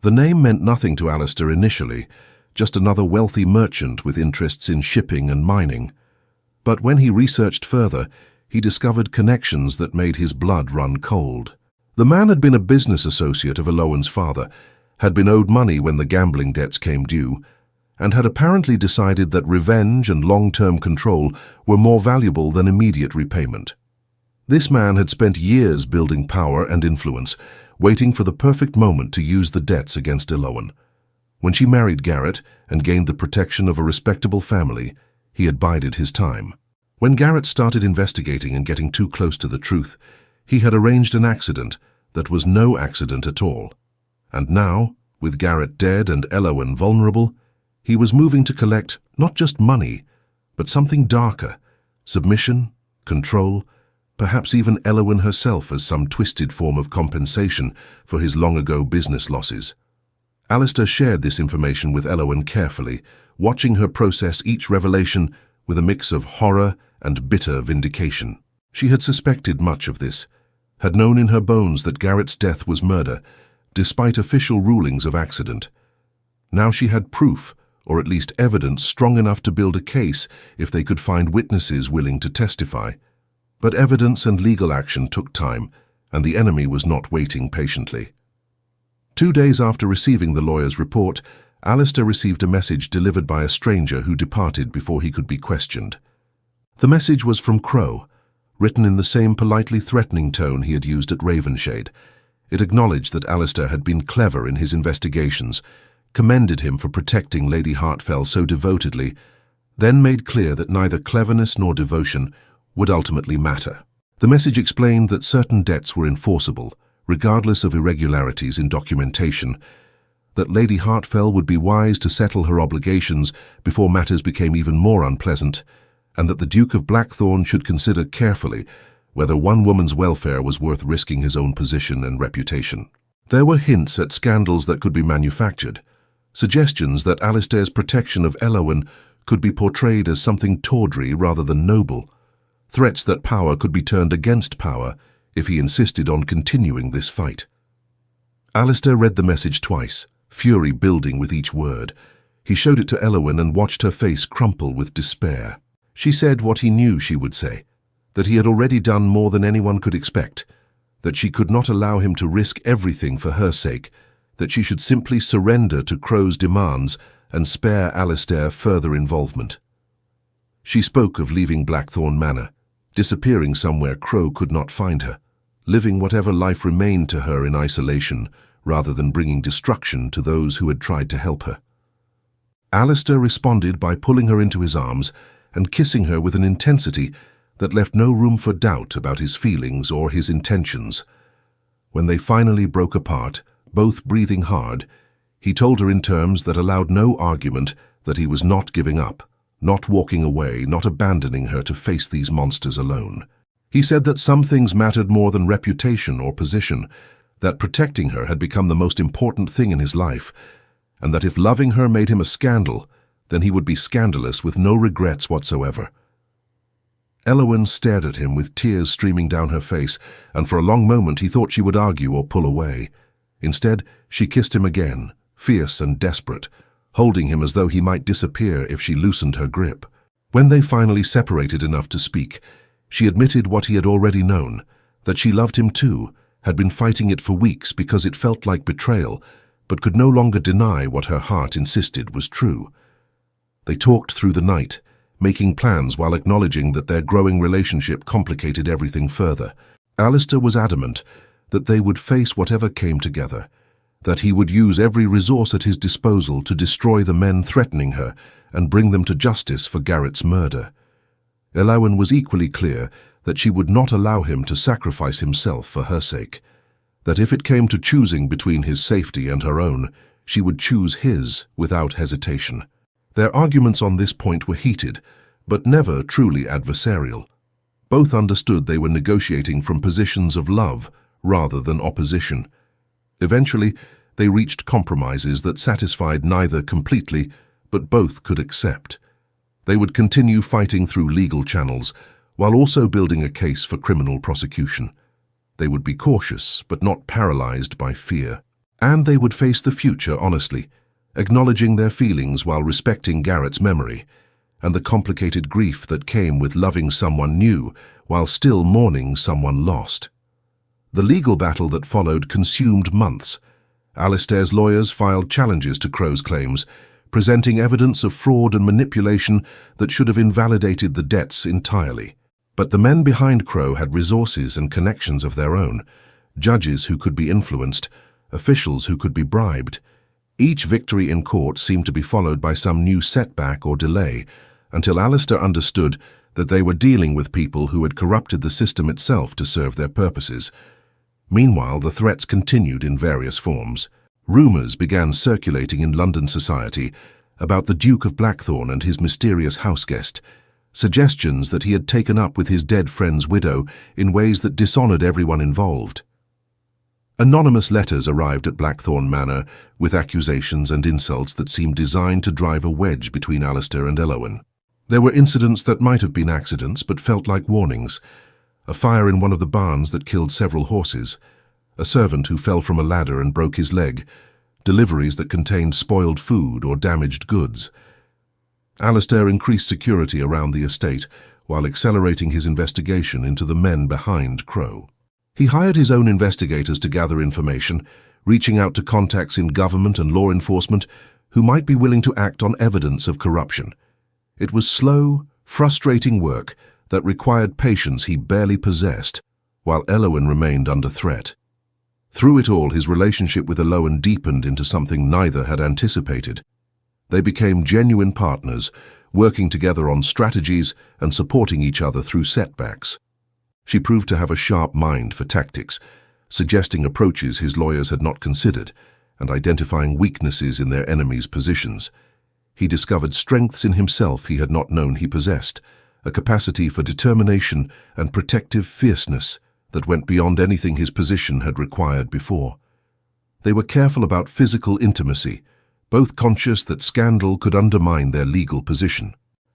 The name meant nothing to Alistair initially, just another wealthy merchant with interests in shipping and mining. But when he researched further, he discovered connections that made his blood run cold. The man had been a business associate of Alowan's father, had been owed money when the gambling debts came due, and had apparently decided that revenge and long-term control were more valuable than immediate repayment. This man had spent years building power and influence, waiting for the perfect moment to use the debts against Alowan. When she married Garrett and gained the protection of a respectable family, he had bided his time. When Garrett started investigating and getting too close to the truth, he had arranged an accident that was no accident at all. And now, with Garrett dead and Alowan vulnerable, he was moving to collect not just money, but something darker: submission, control, perhaps even Alowan herself as some twisted form of compensation for his long-ago business losses. Alistair shared this information with Alowan carefully, watching her process each revelation with a mix of horror and bitter vindication. She had suspected much of this, had known in her bones that Garrett's death was murder, despite official rulings of accident. Now she had proof, or at least evidence strong enough to build a case if they could find witnesses willing to testify. But evidence and legal action took time, and the enemy was not waiting patiently. 2 days after receiving the lawyer's report, Alistair received a message delivered by a stranger who departed before he could be questioned. The message was from Crow, written in the same politely threatening tone he had used at Ravenshade. It acknowledged that Alistair had been clever in his investigations, commended him for protecting Lady Hartfell so devotedly, then made clear that neither cleverness nor devotion would ultimately matter. The message explained that certain debts were enforceable, regardless of irregularities in documentation, that Lady Hartfell would be wise to settle her obligations before matters became even more unpleasant, and that the Duke of Blackthorne should consider carefully whether one woman's welfare was worth risking his own position and reputation. There were hints at scandals that could be manufactured, suggestions that Alistair's protection of Alowan could be portrayed as something tawdry rather than noble, threats that power could be turned against power if he insisted on continuing this fight. Alistair read the message twice, fury building with each word. He showed it to Alowan and watched her face crumple with despair. She said what he knew she would say, that he had already done more than anyone could expect, that she could not allow him to risk everything for her sake, that she should simply surrender to Crow's demands and spare Alistair further involvement. She spoke of leaving Blackthorne Manor, disappearing somewhere Crow could not find her, living whatever life remained to her in isolation rather than bringing destruction to those who had tried to help her. Alistair responded by pulling her into his arms and kissing her with an intensity that left no room for doubt about his feelings or his intentions. When they finally broke apart, both breathing hard, He told her in terms that allowed no argument that he was not giving up, not walking away, not abandoning her to face these monsters alone. He said that some things mattered more than reputation or position, that protecting her had become the most important thing in his life, and that if loving her made him a scandal, then he would be scandalous with no regrets whatsoever. Elowen stared at him with tears streaming down her face, and for a long moment he thought she would argue or pull away. Instead, she kissed him again, fierce and desperate, holding him as though he might disappear if she loosened her grip. When they finally separated enough to speak, she admitted what he had already known, that she loved him too, had been fighting it for weeks because it felt like betrayal, but could no longer deny what her heart insisted was true. They talked through the night, making plans while acknowledging that their growing relationship complicated everything further. Alistair was adamant that they would face whatever came together, that he would use every resource at his disposal to destroy the men threatening her and bring them to justice for Garrett's murder. Elowen was equally clear that she would not allow him to sacrifice himself for her sake, that if it came to choosing between his safety and her own, she would choose his without hesitation. Their arguments on this point were heated, but never truly adversarial. Both understood they were negotiating from positions of love rather than opposition. Eventually, they reached compromises that satisfied neither completely, but both could accept. They would continue fighting through legal channels, while also building a case for criminal prosecution. They would be cautious, but not paralyzed by fear. And they would face the future honestly, acknowledging their feelings while respecting Garrett's memory, and the complicated grief that came with loving someone new while still mourning someone lost. The legal battle that followed consumed months. Alistair's lawyers filed challenges to Crow's claims, presenting evidence of fraud and manipulation that should have invalidated the debts entirely. But the men behind Crow had resources and connections of their own, judges who could be influenced, officials who could be bribed. Each victory in court seemed to be followed by some new setback or delay, until Alistair understood that they were dealing with people who had corrupted the system itself to serve their purposes. Meanwhile, the threats continued in various forms. Rumours began circulating in London society about the Duke of Blackthorne and his mysterious houseguest, suggestions that he had taken up with his dead friend's widow in ways that dishonoured everyone involved. Anonymous letters arrived at Blackthorne Manor with accusations and insults that seemed designed to drive a wedge between Alistair and Elowen. There were incidents that might have been accidents but felt like warnings. A fire in one of the barns that killed several horses, a servant who fell from a ladder and broke his leg, deliveries that contained spoiled food or damaged goods. Alistair increased security around the estate while accelerating his investigation into the men behind Crow. He hired his own investigators to gather information, reaching out to contacts in government and law enforcement who might be willing to act on evidence of corruption. It was slow, frustrating work that required patience he barely possessed, while Elowen remained under threat. Through it all, his relationship with Elowen deepened into something neither had anticipated. They became genuine partners, working together on strategies and supporting each other through setbacks. She proved to have a sharp mind for tactics, suggesting approaches his lawyers had not considered and identifying weaknesses in their enemies' positions. He discovered strengths in himself he had not known he possessed, a capacity for determination and protective fierceness that went beyond anything his position had required before. They were careful about physical intimacy, both conscious that scandal could undermine their legal position.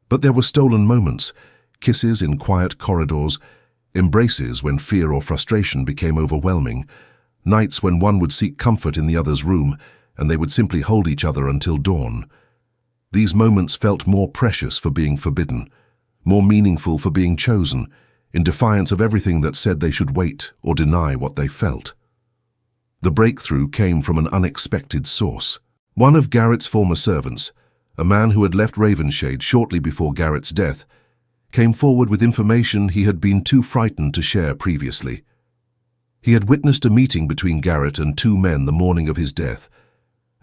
But there were stolen moments, kisses in quiet corridors, embraces when fear or frustration became overwhelming, nights when one would seek comfort in the other's room and they would simply hold each other until dawn. These moments felt more precious for being forbidden, more meaningful for being chosen, in defiance of everything that said they should wait or deny what they felt. The breakthrough came from an unexpected source. One of Garrett's former servants, a man who had left Ravenshade shortly before Garrett's death, came forward with information he had been too frightened to share previously. He had witnessed a meeting between Garrett and two men the morning of his death,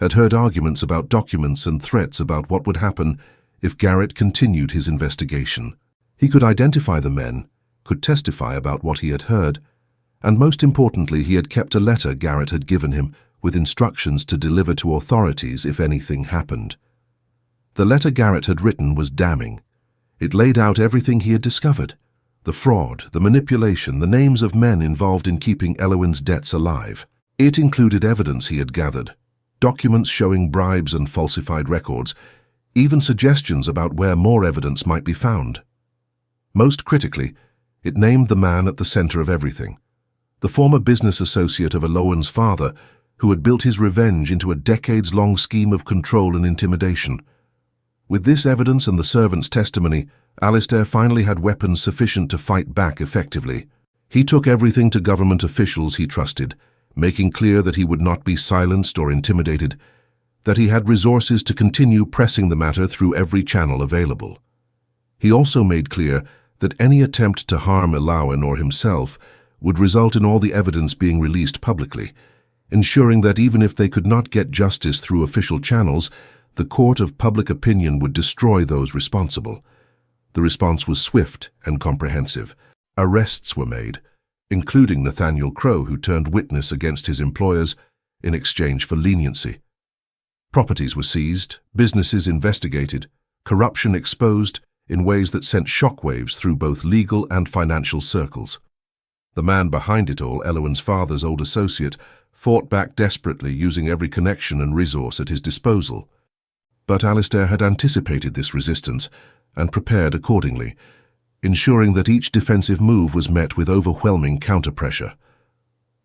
had heard arguments about documents and threats about what would happen if Garrett continued his investigation. He could identify the men, could testify about what he had heard, and most importantly, he had kept a letter Garrett had given him with instructions to deliver to authorities if anything happened. The letter Garrett had written was damning. It laid out everything he had discovered: the fraud, the manipulation, the names of men involved in keeping Elowen's debts alive. It included evidence he had gathered, documents showing bribes and falsified records, even suggestions about where more evidence might be found. Most critically, it named the man at the center of everything: the former business associate of Elowen's father, who had built his revenge into a decades-long scheme of control and intimidation. With this evidence and the servant's testimony, Alistair finally had weapons sufficient to fight back effectively. He took everything to government officials he trusted, making clear that he would not be silenced or intimidated, that he had resources to continue pressing the matter through every channel available. He also made clear that any attempt to harm Elowen or himself would result in all the evidence being released publicly, ensuring that even if they could not get justice through official channels, the court of public opinion would destroy those responsible. The response was swift and comprehensive. Arrests were made, including Nathaniel Crowe, who turned witness against his employers in exchange for leniency. Properties were seized, businesses investigated, corruption exposed in ways that sent shockwaves through both legal and financial circles. The man behind it all, Elowen's father's old associate, fought back desperately, using every connection and resource at his disposal. But Alistair had anticipated this resistance and prepared accordingly, ensuring that each defensive move was met with overwhelming counter-pressure.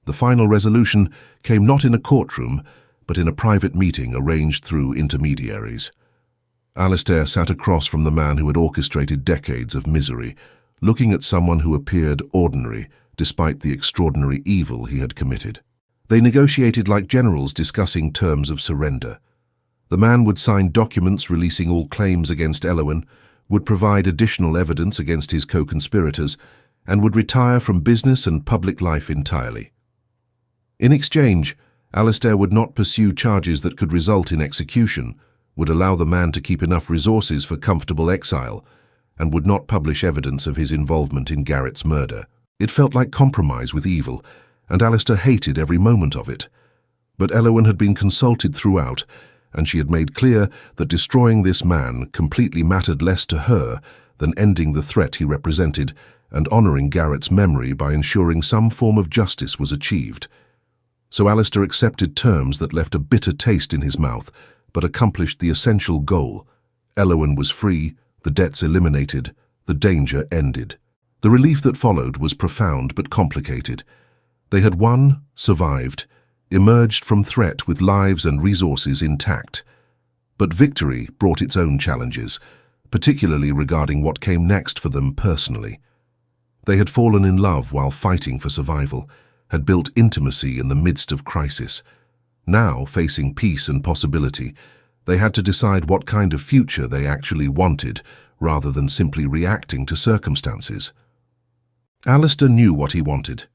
The final resolution came not in a courtroom, but in a private meeting arranged through intermediaries. Alistair sat across from the man who had orchestrated decades of misery, looking at someone who appeared ordinary despite the extraordinary evil he had committed. They negotiated like generals discussing terms of surrender. The man would sign documents releasing all claims against Elowen, would provide additional evidence against his co-conspirators, and would retire from business and public life entirely. In exchange, Alistair would not pursue charges that could result in execution, would allow the man to keep enough resources for comfortable exile, and would not publish evidence of his involvement in Garrett's murder. It felt like compromise with evil, and Alistair hated every moment of it. But Elowen had been consulted throughout, and she had made clear that destroying this man completely mattered less to her than ending the threat he represented and honoring Garrett's memory by ensuring some form of justice was achieved. So Alistair accepted terms that left a bitter taste in his mouth, but accomplished the essential goal. Elowen was free, the debts eliminated, the danger ended. The relief that followed was profound but complicated. They had won, survived, emerged from threat with lives and resources intact. But victory brought its own challenges, particularly regarding what came next for them personally. They had fallen in love while fighting for survival, had built intimacy in the midst of crisis. Now, facing peace and possibility, they had to decide what kind of future they actually wanted, rather than simply reacting to circumstances. Alistair knew what he wanted: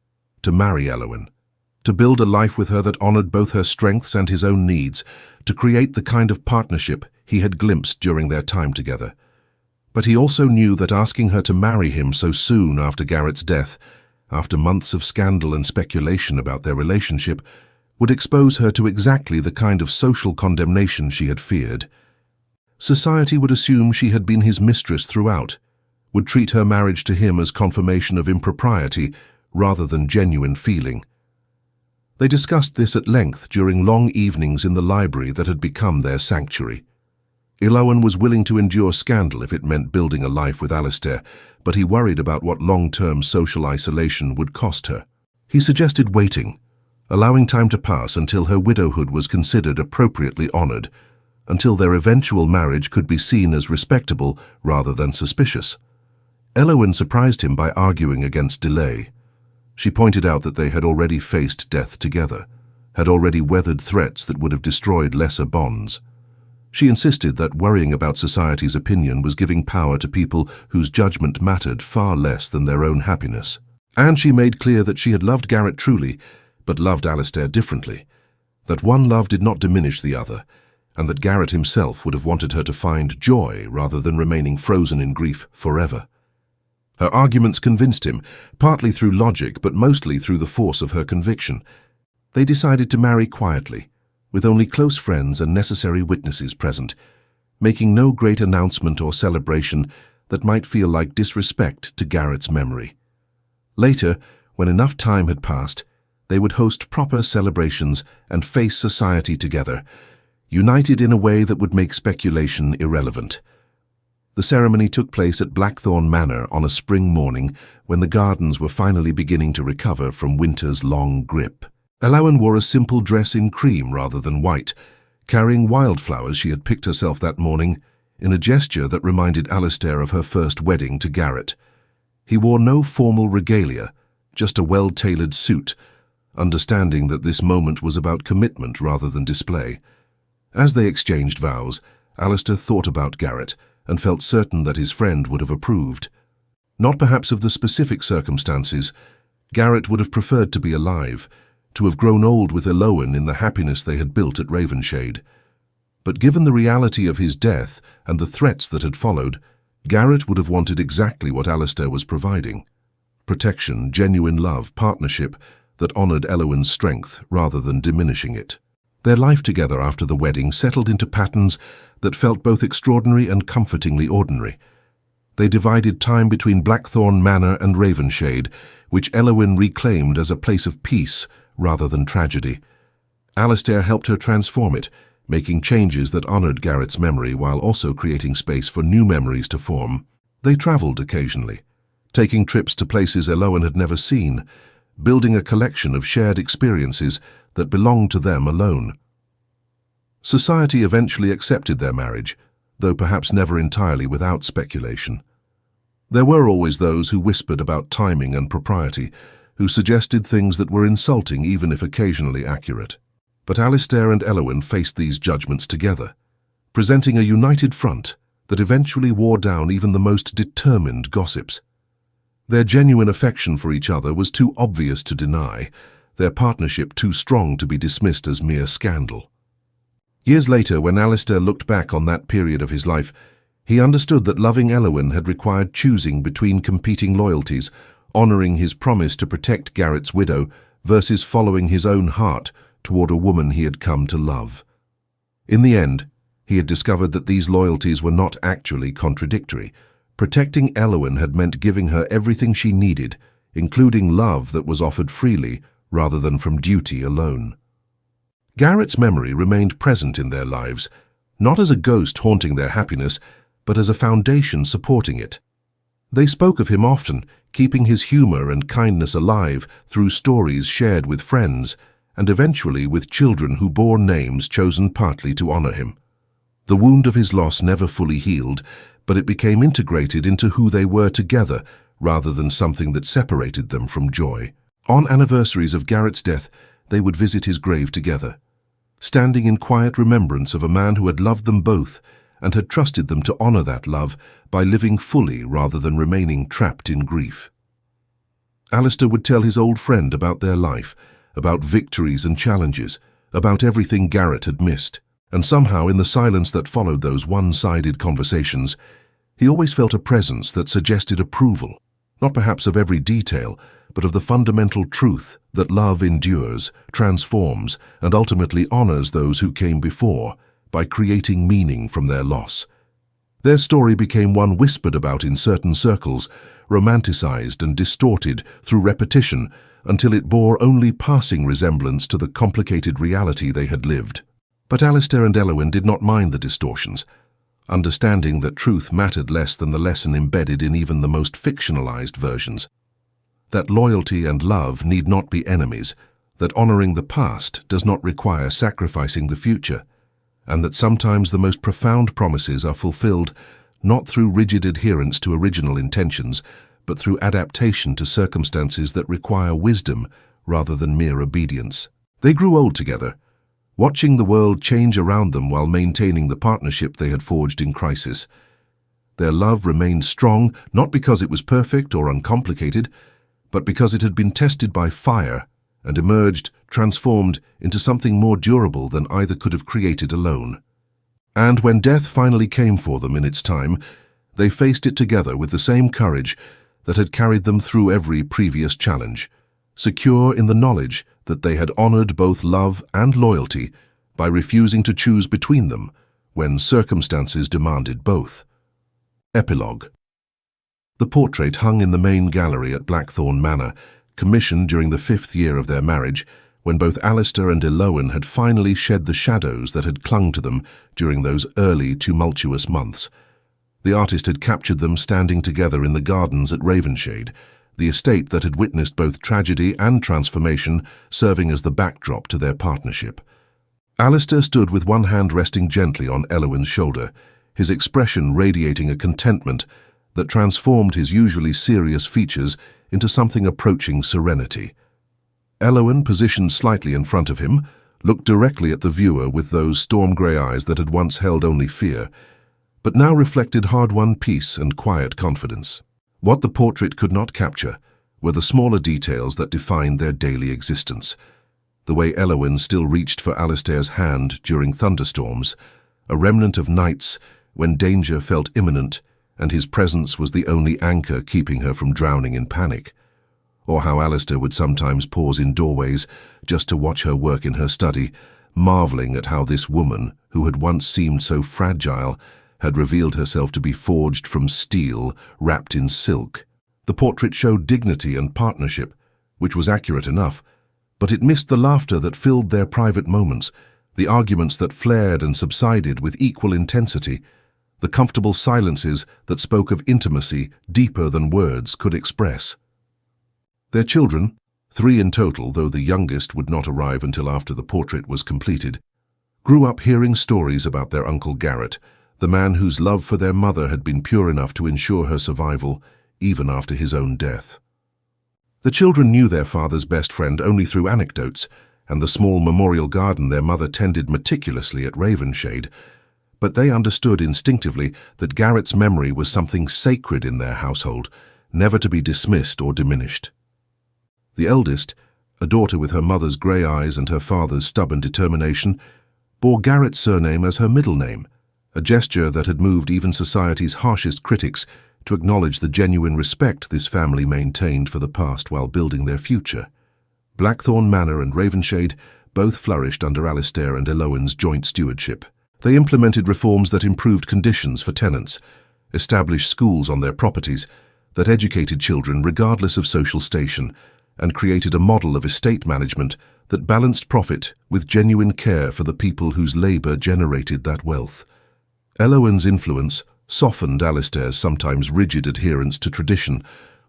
to marry Elowen, to build a life with her that honored both her strengths and his own needs, to create the kind of partnership he had glimpsed during their time together. But he also knew that asking her to marry him so soon after Garrett's death, after months of scandal and speculation about their relationship, would expose her to exactly the kind of social condemnation she had feared. Society would assume she had been his mistress throughout, would treat her marriage to him as confirmation of impropriety rather than genuine feeling. They discussed this at length during long evenings in the library that had become their sanctuary. Elowen was willing to endure scandal if it meant building a life with Alistair, but he worried about what long-term social isolation would cost her. He suggested waiting, allowing time to pass until her widowhood was considered appropriately honored, until their eventual marriage could be seen as respectable rather than suspicious. Elowen surprised him by arguing against delay. She pointed out that they had already faced death together, had already weathered threats that would have destroyed lesser bonds. She insisted that worrying about society's opinion was giving power to people whose judgment mattered far less than their own happiness. And she made clear that she had loved Garrett truly, but loved Alistair differently, that one love did not diminish the other, and that Garrett himself would have wanted her to find joy rather than remaining frozen in grief forever. Her arguments convinced him, partly through logic but mostly through the force of her conviction. They decided to marry quietly, with only close friends and necessary witnesses present, making no great announcement or celebration that might feel like disrespect to Garrett's memory. Later, when enough time had passed, they would host proper celebrations and face society together, united in a way that would make speculation irrelevant. The ceremony took place at Blackthorne Manor on a spring morning when the gardens were finally beginning to recover from winter's long grip. Alistair wore a simple dress in cream rather than white, carrying wildflowers she had picked herself that morning, in a gesture that reminded Alistair of her first wedding to Garrett. He wore no formal regalia, just a well-tailored suit, understanding that this moment was about commitment rather than display. As they exchanged vows, Alistair thought about Garrett and felt certain that his friend would have approved. Not perhaps of the specific circumstances. Garrett would have preferred to be alive, to have grown old with Elowen in the happiness they had built at Ravenshade. But given the reality of his death and the threats that had followed, Garrett would have wanted exactly what Alistair was providing: protection, genuine love, partnership that honored Elowen's strength rather than diminishing it. Their life together after the wedding settled into patterns that felt both extraordinary and comfortingly ordinary. They divided time between Blackthorne Manor and Ravenshade, which Elowen reclaimed as a place of peace rather than tragedy. Alistair helped her transform it, making changes that honored Garrett's memory while also creating space for new memories to form. They traveled occasionally, taking trips to places Elowen had never seen, building a collection of shared experiences that belonged to them alone. Society eventually accepted their marriage, though perhaps never entirely without speculation. There were always those who whispered about timing and propriety, who suggested things that were insulting even if occasionally accurate. But Alistair and Elowen faced these judgments together, presenting a united front that eventually wore down even the most determined gossips. Their genuine affection for each other was too obvious to deny, their partnership too strong to be dismissed as mere scandal. Years later, when Alistair looked back on that period of his life, he understood that loving Elowen had required choosing between competing loyalties, honoring his promise to protect Garrett's widow versus following his own heart toward a woman he had come to love. In the end, he had discovered that these loyalties were not actually contradictory. Protecting Elowen had meant giving her everything she needed, including love that was offered freely rather than from duty alone. Garrett's memory remained present in their lives, not as a ghost haunting their happiness, but as a foundation supporting it. They spoke of him often, keeping his humor and kindness alive through stories shared with friends, and eventually with children who bore names chosen partly to honor him. The wound of his loss never fully healed, but it became integrated into who they were together rather than something that separated them from joy. On anniversaries of Garrett's death, they would visit his grave together, standing in quiet remembrance of a man who had loved them both and had trusted them to honor that love by living fully rather than remaining trapped in grief. Alistair would tell his old friend about their life, about victories and challenges, about everything Garrett had missed. And somehow, in the silence that followed those one-sided conversations, he always felt a presence that suggested approval, not perhaps of every detail, but of the fundamental truth that love endures, transforms, and ultimately honors those who came before by creating meaning from their loss. Their story became one whispered about in certain circles, romanticized and distorted through repetition until it bore only passing resemblance to the complicated reality they had lived. But Alistair and Elowen did not mind the distortions, understanding that truth mattered less than the lesson embedded in even the most fictionalized versions. That loyalty and love need not be enemies, that honoring the past does not require sacrificing the future, and that sometimes the most profound promises are fulfilled not through rigid adherence to original intentions, but through adaptation to circumstances that require wisdom rather than mere obedience. They grew old together, watching the world change around them while maintaining the partnership they had forged in crisis. Their love remained strong, not because it was perfect or uncomplicated, but because it had been tested by fire and emerged, transformed into something more durable than either could have created alone. And when death finally came for them in its time, they faced it together with the same courage that had carried them through every previous challenge, secure in the knowledge that they had honored both love and loyalty by refusing to choose between them when circumstances demanded both. Epilogue. The portrait hung in the main gallery at Blackthorne Manor, commissioned during the 5th year of their marriage, when both Alistair and Elowen had finally shed the shadows that had clung to them during those early, tumultuous months. The artist had captured them standing together in the gardens at Ravenshade, the estate that had witnessed both tragedy and transformation serving as the backdrop to their partnership. Alistair stood with one hand resting gently on Elowen's shoulder, his expression radiating a contentment that transformed his usually serious features into something approaching serenity. Elowen, positioned slightly in front of him, looked directly at the viewer with those storm-grey eyes that had once held only fear, but now reflected hard-won peace and quiet confidence. What the portrait could not capture were the smaller details that defined their daily existence. The way Elowen still reached for Alistair's hand during thunderstorms, a remnant of nights when danger felt imminent and his presence was the only anchor keeping her from drowning in panic. Or how Alistair would sometimes pause in doorways just to watch her work in her study, marveling at how this woman, who had once seemed so fragile, had revealed herself to be forged from steel wrapped in silk. The portrait showed dignity and partnership, which was accurate enough, but it missed the laughter that filled their private moments, the arguments that flared and subsided with equal intensity, the comfortable silences that spoke of intimacy deeper than words could express. Their children, 3 in total, though the youngest would not arrive until after the portrait was completed, grew up hearing stories about their Uncle Garrett, the man whose love for their mother had been pure enough to ensure her survival even after his own death. The children knew their father's best friend only through anecdotes and the small memorial garden their mother tended meticulously at Ravenshade, but they understood instinctively that Garrett's memory was something sacred in their household, never to be dismissed or diminished. The eldest, a daughter with her mother's grey eyes and her father's stubborn determination, bore Garrett's surname as her middle name, a gesture that had moved even society's harshest critics to acknowledge the genuine respect this family maintained for the past while building their future. Blackthorne Manor and Ravenshade both flourished under Alistair and Elowen's joint stewardship. They implemented reforms that improved conditions for tenants, established schools on their properties that educated children regardless of social station, and created a model of estate management that balanced profit with genuine care for the people whose labour generated that wealth. Elowen's influence softened Alistair's sometimes rigid adherence to tradition,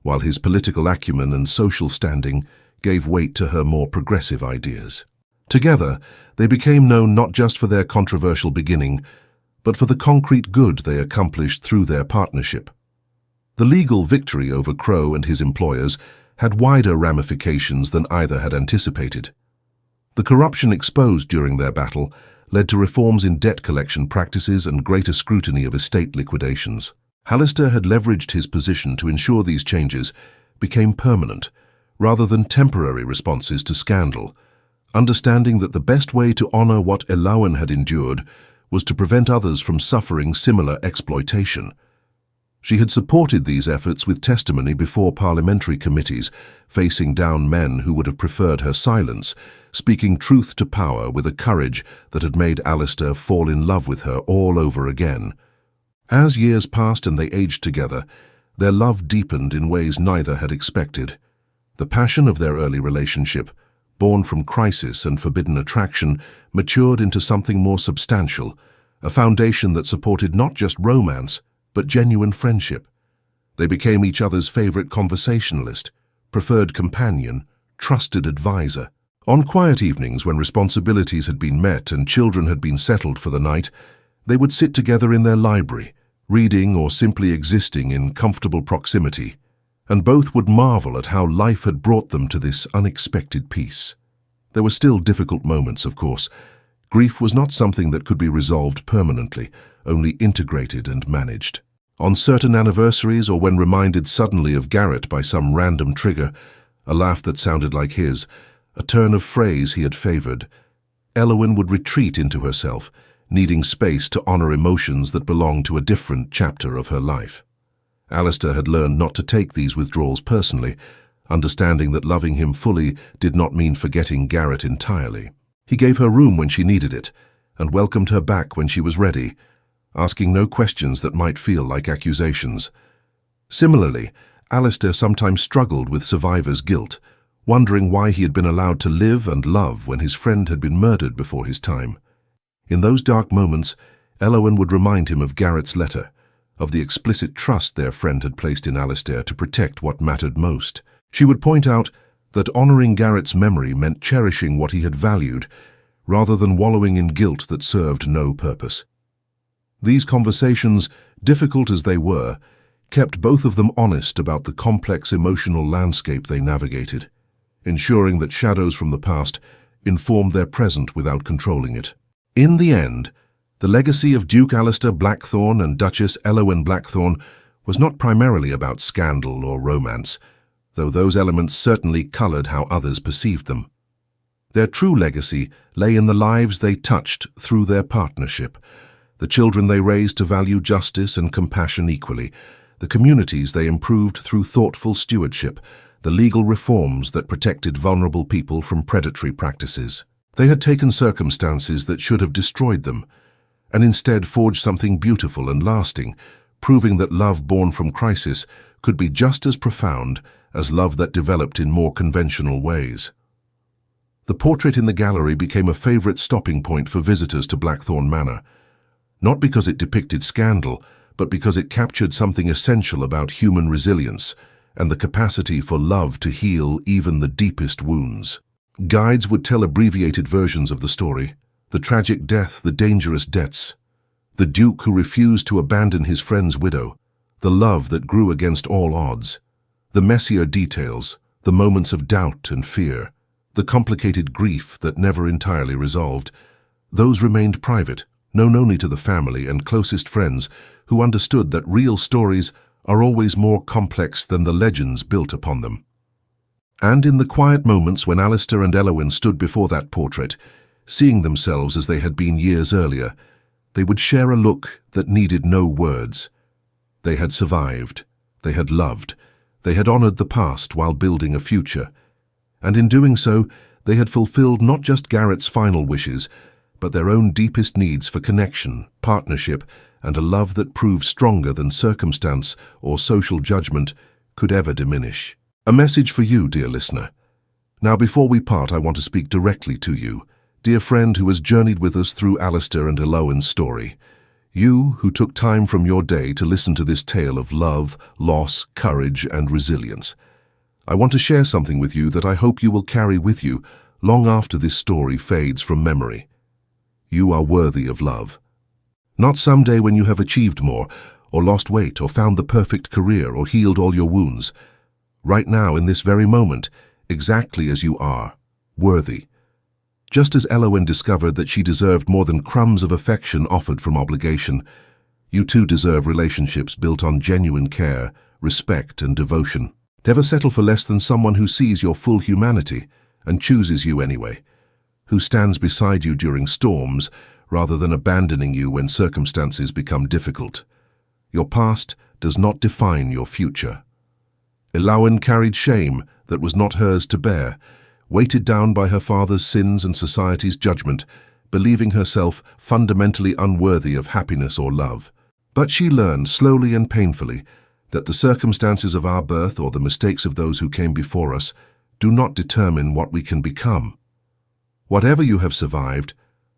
while his political acumen and social standing gave weight to her more progressive ideas. Together, they became known not just for their controversial beginning, but for the concrete good they accomplished through their partnership. The legal victory over Crowe and his employers had wider ramifications than either had anticipated. The corruption exposed during their battle led to reforms in debt collection practices and greater scrutiny of estate liquidations. Alistair had leveraged his position to ensure these changes became permanent, rather than temporary responses to scandal, understanding that the best way to honour what Elowen had endured was to prevent others from suffering similar exploitation. She had supported these efforts with testimony before parliamentary committees, facing down men who would have preferred her silence, speaking truth to power with a courage that had made Alistair fall in love with her all over again. As years passed and they aged together, their love deepened in ways neither had expected. The passion of their early relationship, born from crisis and forbidden attraction, matured into something more substantial, a foundation that supported not just romance, but genuine friendship. They became each other's favorite conversationalist, preferred companion, trusted advisor. On quiet evenings when responsibilities had been met and children had been settled for the night, they would sit together in their library, reading or simply existing in comfortable proximity, and both would marvel at how life had brought them to this unexpected peace. There were still difficult moments, of course. Grief was not something that could be resolved permanently, only integrated and managed. On certain anniversaries or when reminded suddenly of Garrett by some random trigger, a laugh that sounded like his, a turn of phrase he had favoured, Elowen would retreat into herself, needing space to honour emotions that belonged to a different chapter of her life. Alistair had learned not to take these withdrawals personally, understanding that loving him fully did not mean forgetting Garrett entirely. He gave her room when she needed it, and welcomed her back when she was ready, asking no questions that might feel like accusations. Similarly, Alistair sometimes struggled with survivor's guilt, wondering why he had been allowed to live and love when his friend had been murdered before his time. In those dark moments, Elowen would remind him of Garrett's letter, of the explicit trust their friend had placed in Alistair to protect what mattered most. She would point out that honoring Garrett's memory meant cherishing what he had valued, rather than wallowing in guilt that served no purpose. These conversations, difficult as they were, kept both of them honest about the complex emotional landscape they navigated, ensuring that shadows from the past informed their present without controlling it. In the end, the legacy of Duke Alistair Blackthorne and Duchess Elowen Blackthorne was not primarily about scandal or romance, though those elements certainly colored how others perceived them. Their true legacy lay in the lives they touched through their partnership, the children they raised to value justice and compassion equally, the communities they improved through thoughtful stewardship, the legal reforms that protected vulnerable people from predatory practices. They had taken circumstances that should have destroyed them, and instead forged something beautiful and lasting, proving that love born from crisis could be just as profound as love that developed in more conventional ways. The portrait in the gallery became a favorite stopping point for visitors to Blackthorne Manor, not because it depicted scandal, but because it captured something essential about human resilience and the capacity for love to heal even the deepest wounds. Guides would tell abbreviated versions of the story: the tragic death, the dangerous debts, the Duke who refused to abandon his friend's widow, the love that grew against all odds, the messier details, the moments of doubt and fear, the complicated grief that never entirely resolved. Those remained private, known only to the family and closest friends who understood that real stories are always more complex than the legends built upon them. And in the quiet moments when Alistair and Elowen stood before that portrait, seeing themselves as they had been years earlier, they would share a look that needed no words. They had survived, they had loved, they had honored the past while building a future. And in doing so, they had fulfilled not just Garrett's final wishes, but their own deepest needs for connection, partnership, and a love that proved stronger than circumstance or social judgment could ever diminish. A message for you, dear listener. Now, before we part, I want to speak directly to you, dear friend who has journeyed with us through Alistair and Elowen's story. You who took time from your day to listen to this tale of love, loss, courage, and resilience. I want to share something with you that I hope you will carry with you long after this story fades from memory. You are worthy of love. Not someday when you have achieved more, or lost weight, or found the perfect career, or healed all your wounds. Right now, in this very moment, exactly as you are, worthy. Just as Elowen discovered that she deserved more than crumbs of affection offered from obligation, you too deserve relationships built on genuine care, respect, and devotion. Never settle for less than someone who sees your full humanity and chooses you anyway, who stands beside you during storms rather than abandoning you when circumstances become difficult. Your past does not define your future. Elowen carried shame that was not hers to bear, weighted down by her father's sins and society's judgment, believing herself fundamentally unworthy of happiness or love. But she learned, slowly and painfully, that the circumstances of our birth or the mistakes of those who came before us do not determine what we can become. Whatever you have survived,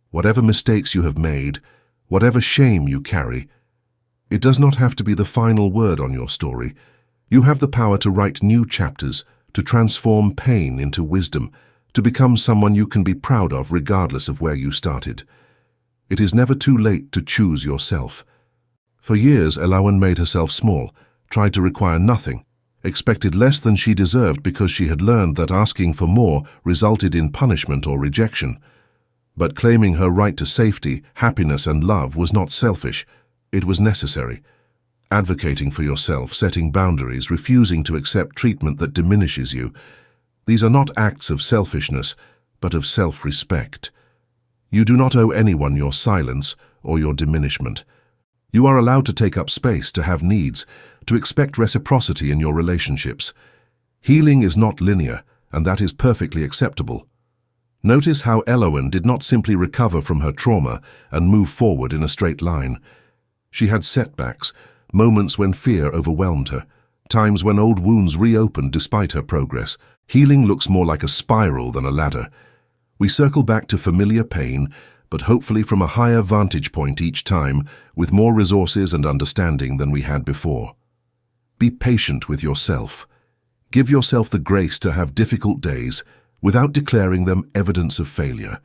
whatever mistakes you have made, whatever shame you carry, it does not have to be the final word on your story. You have the power to write new chapters, to transform pain into wisdom, to become someone you can be proud of regardless of where you started. It is never too late to choose yourself. For years, Elowen made herself small, tried to require nothing, expected less than she deserved because she had learned that asking for more resulted in punishment or rejection. But claiming her right to safety, happiness, and love was not selfish. It was necessary. Advocating for yourself, setting boundaries, refusing to accept treatment that diminishes you. These are not acts of selfishness, but of self-respect. You do not owe anyone your silence or your diminishment. You are allowed to take up space, to have needs, to expect reciprocity in your relationships. Healing is not linear, and that is perfectly acceptable. Notice how Elowen did not simply recover from her trauma and move forward in a straight line. She had setbacks, moments when fear overwhelmed her, times when old wounds reopened despite her progress. Healing looks more like a spiral than a ladder. We circle back to familiar pain, but hopefully from a higher vantage point each time, with more resources and understanding than we had before. Be patient with yourself. Give yourself the grace to have difficult days without declaring them evidence of failure.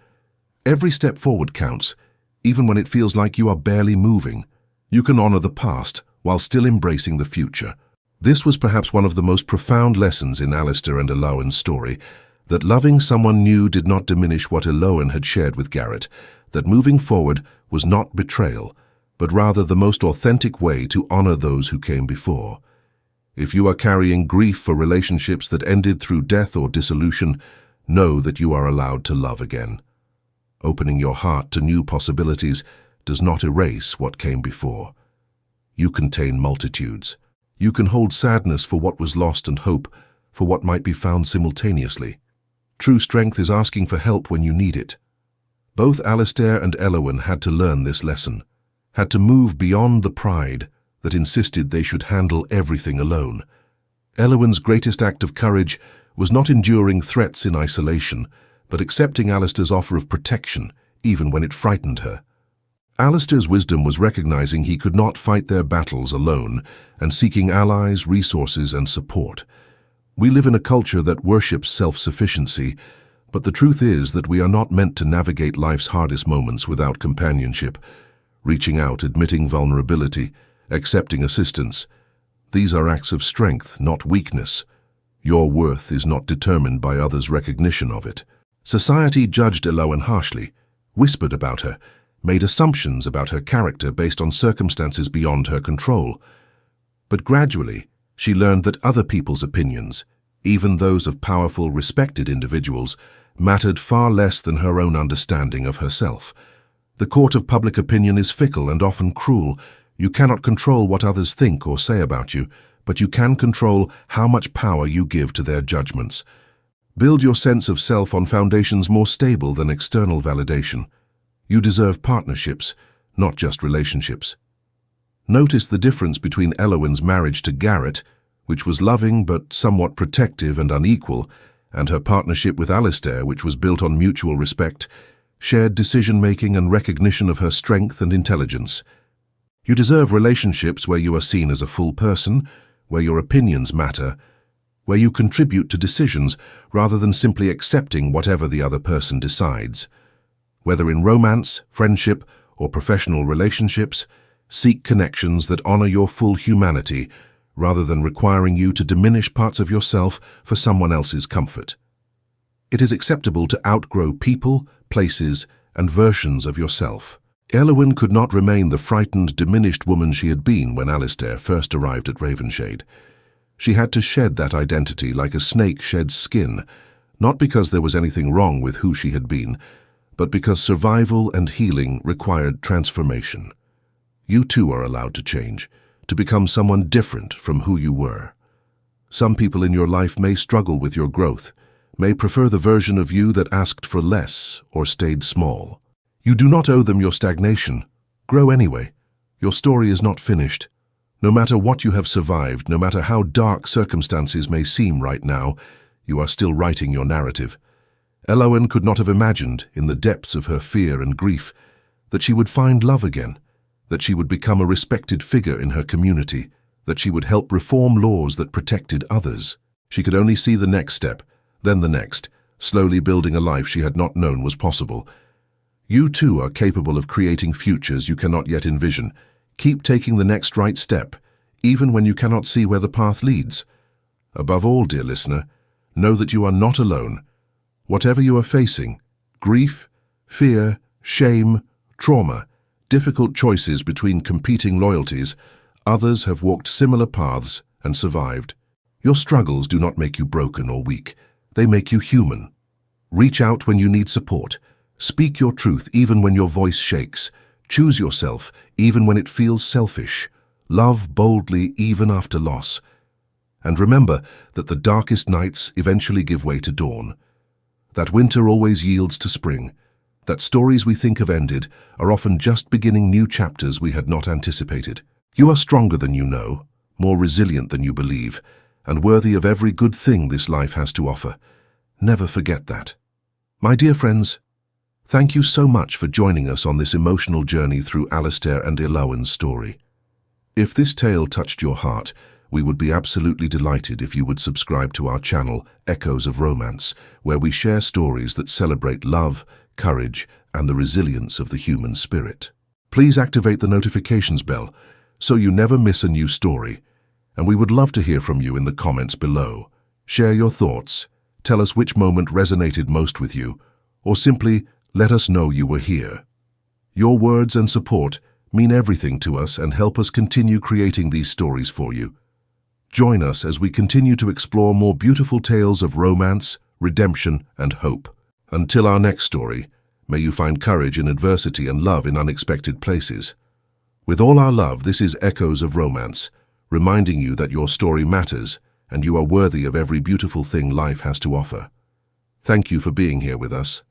Every step forward counts, even when it feels like you are barely moving. You can honor the past while still embracing the future. This was perhaps one of the most profound lessons in Alistair and Elowen's story, that loving someone new did not diminish what Elowen had shared with Garrett, that moving forward was not betrayal, but rather the most authentic way to honor those who came before. If you are carrying grief for relationships that ended through death or dissolution, know that you are allowed to love again. Opening your heart to new possibilities does not erase what came before. You contain multitudes. You can hold sadness for what was lost and hope for what might be found simultaneously. True strength is asking for help when you need it. Both Alistair and Elowen had to learn this lesson, had to move beyond the pride that insisted they should handle everything alone. Elowen's greatest act of courage was not enduring threats in isolation, but accepting Alistair's offer of protection, even when it frightened her. Alistair's wisdom was recognizing he could not fight their battles alone and seeking allies, resources, and support. We live in a culture that worships self-sufficiency, but the truth is that we are not meant to navigate life's hardest moments without companionship, reaching out, admitting vulnerability, accepting assistance. These are acts of strength, not weakness. Your worth is not determined by others' recognition of it. Society judged Elowen harshly, whispered about her, made assumptions about her character based on circumstances beyond her control. But gradually, she learned that other people's opinions, even those of powerful, respected individuals, mattered far less than her own understanding of herself. The court of public opinion is fickle and often cruel. You cannot control what others think or say about you, but you can control how much power you give to their judgments. Build your sense of self on foundations more stable than external validation. You deserve partnerships, not just relationships. Notice the difference between Elowen's marriage to Garrett, which was loving but somewhat protective and unequal, and her partnership with Alistair, which was built on mutual respect, shared decision-making and recognition of her strength and intelligence. You deserve relationships where you are seen as a full person, where your opinions matter, where you contribute to decisions rather than simply accepting whatever the other person decides. Whether in romance, friendship, or professional relationships, seek connections that honor your full humanity rather than requiring you to diminish parts of yourself for someone else's comfort. It is acceptable to outgrow people, places, and versions of yourself. Elowen could not remain the frightened, diminished woman she had been when Alistair first arrived at Ravensshade. She had to shed that identity like a snake sheds skin, not because there was anything wrong with who she had been, but because survival and healing required transformation. You too are allowed to change, to become someone different from who you were. Some people in your life may struggle with your growth, may prefer the version of you that asked for less or stayed small. You do not owe them your stagnation. Grow anyway. Your story is not finished. No matter what you have survived, no matter how dark circumstances may seem right now, you are still writing your narrative. Elowen could not have imagined, in the depths of her fear and grief, that she would find love again, that she would become a respected figure in her community, that she would help reform laws that protected others. She could only see the next step, then the next, slowly building a life she had not known was possible. You too are capable of creating futures you cannot yet envision. Keep taking the next right step, even when you cannot see where the path leads. Above all, dear listener, know that you are not alone. Whatever you are facing, grief, fear, shame, trauma, difficult choices between competing loyalties, others have walked similar paths and survived. Your struggles do not make you broken or weak. They make you human. Reach out when you need support. Speak your truth even when your voice shakes. Choose yourself even when it feels selfish. Love boldly even after loss. And remember that the darkest nights eventually give way to dawn, that winter always yields to spring, that stories we think have ended are often just beginning new chapters we had not anticipated. You are stronger than you know, more resilient than you believe, and worthy of every good thing this life has to offer. Never forget that. My dear friends, thank you so much for joining us on this emotional journey through Alistair and Illawen's story. If this tale touched your heart, we would be absolutely delighted if you would subscribe to our channel, Echoes of Romance, where we share stories that celebrate love, courage, and the resilience of the human spirit. Please activate the notifications bell so you never miss a new story, and we would love to hear from you in the comments below. Share your thoughts, tell us which moment resonated most with you, or simply let us know you were here. Your words and support mean everything to us and help us continue creating these stories for you. Join us as we continue to explore more beautiful tales of romance, redemption, and hope. Until our next story, may you find courage in adversity and love in unexpected places. With all our love, this is Echoes of Romance, reminding you that your story matters and you are worthy of every beautiful thing life has to offer. Thank you for being here with us.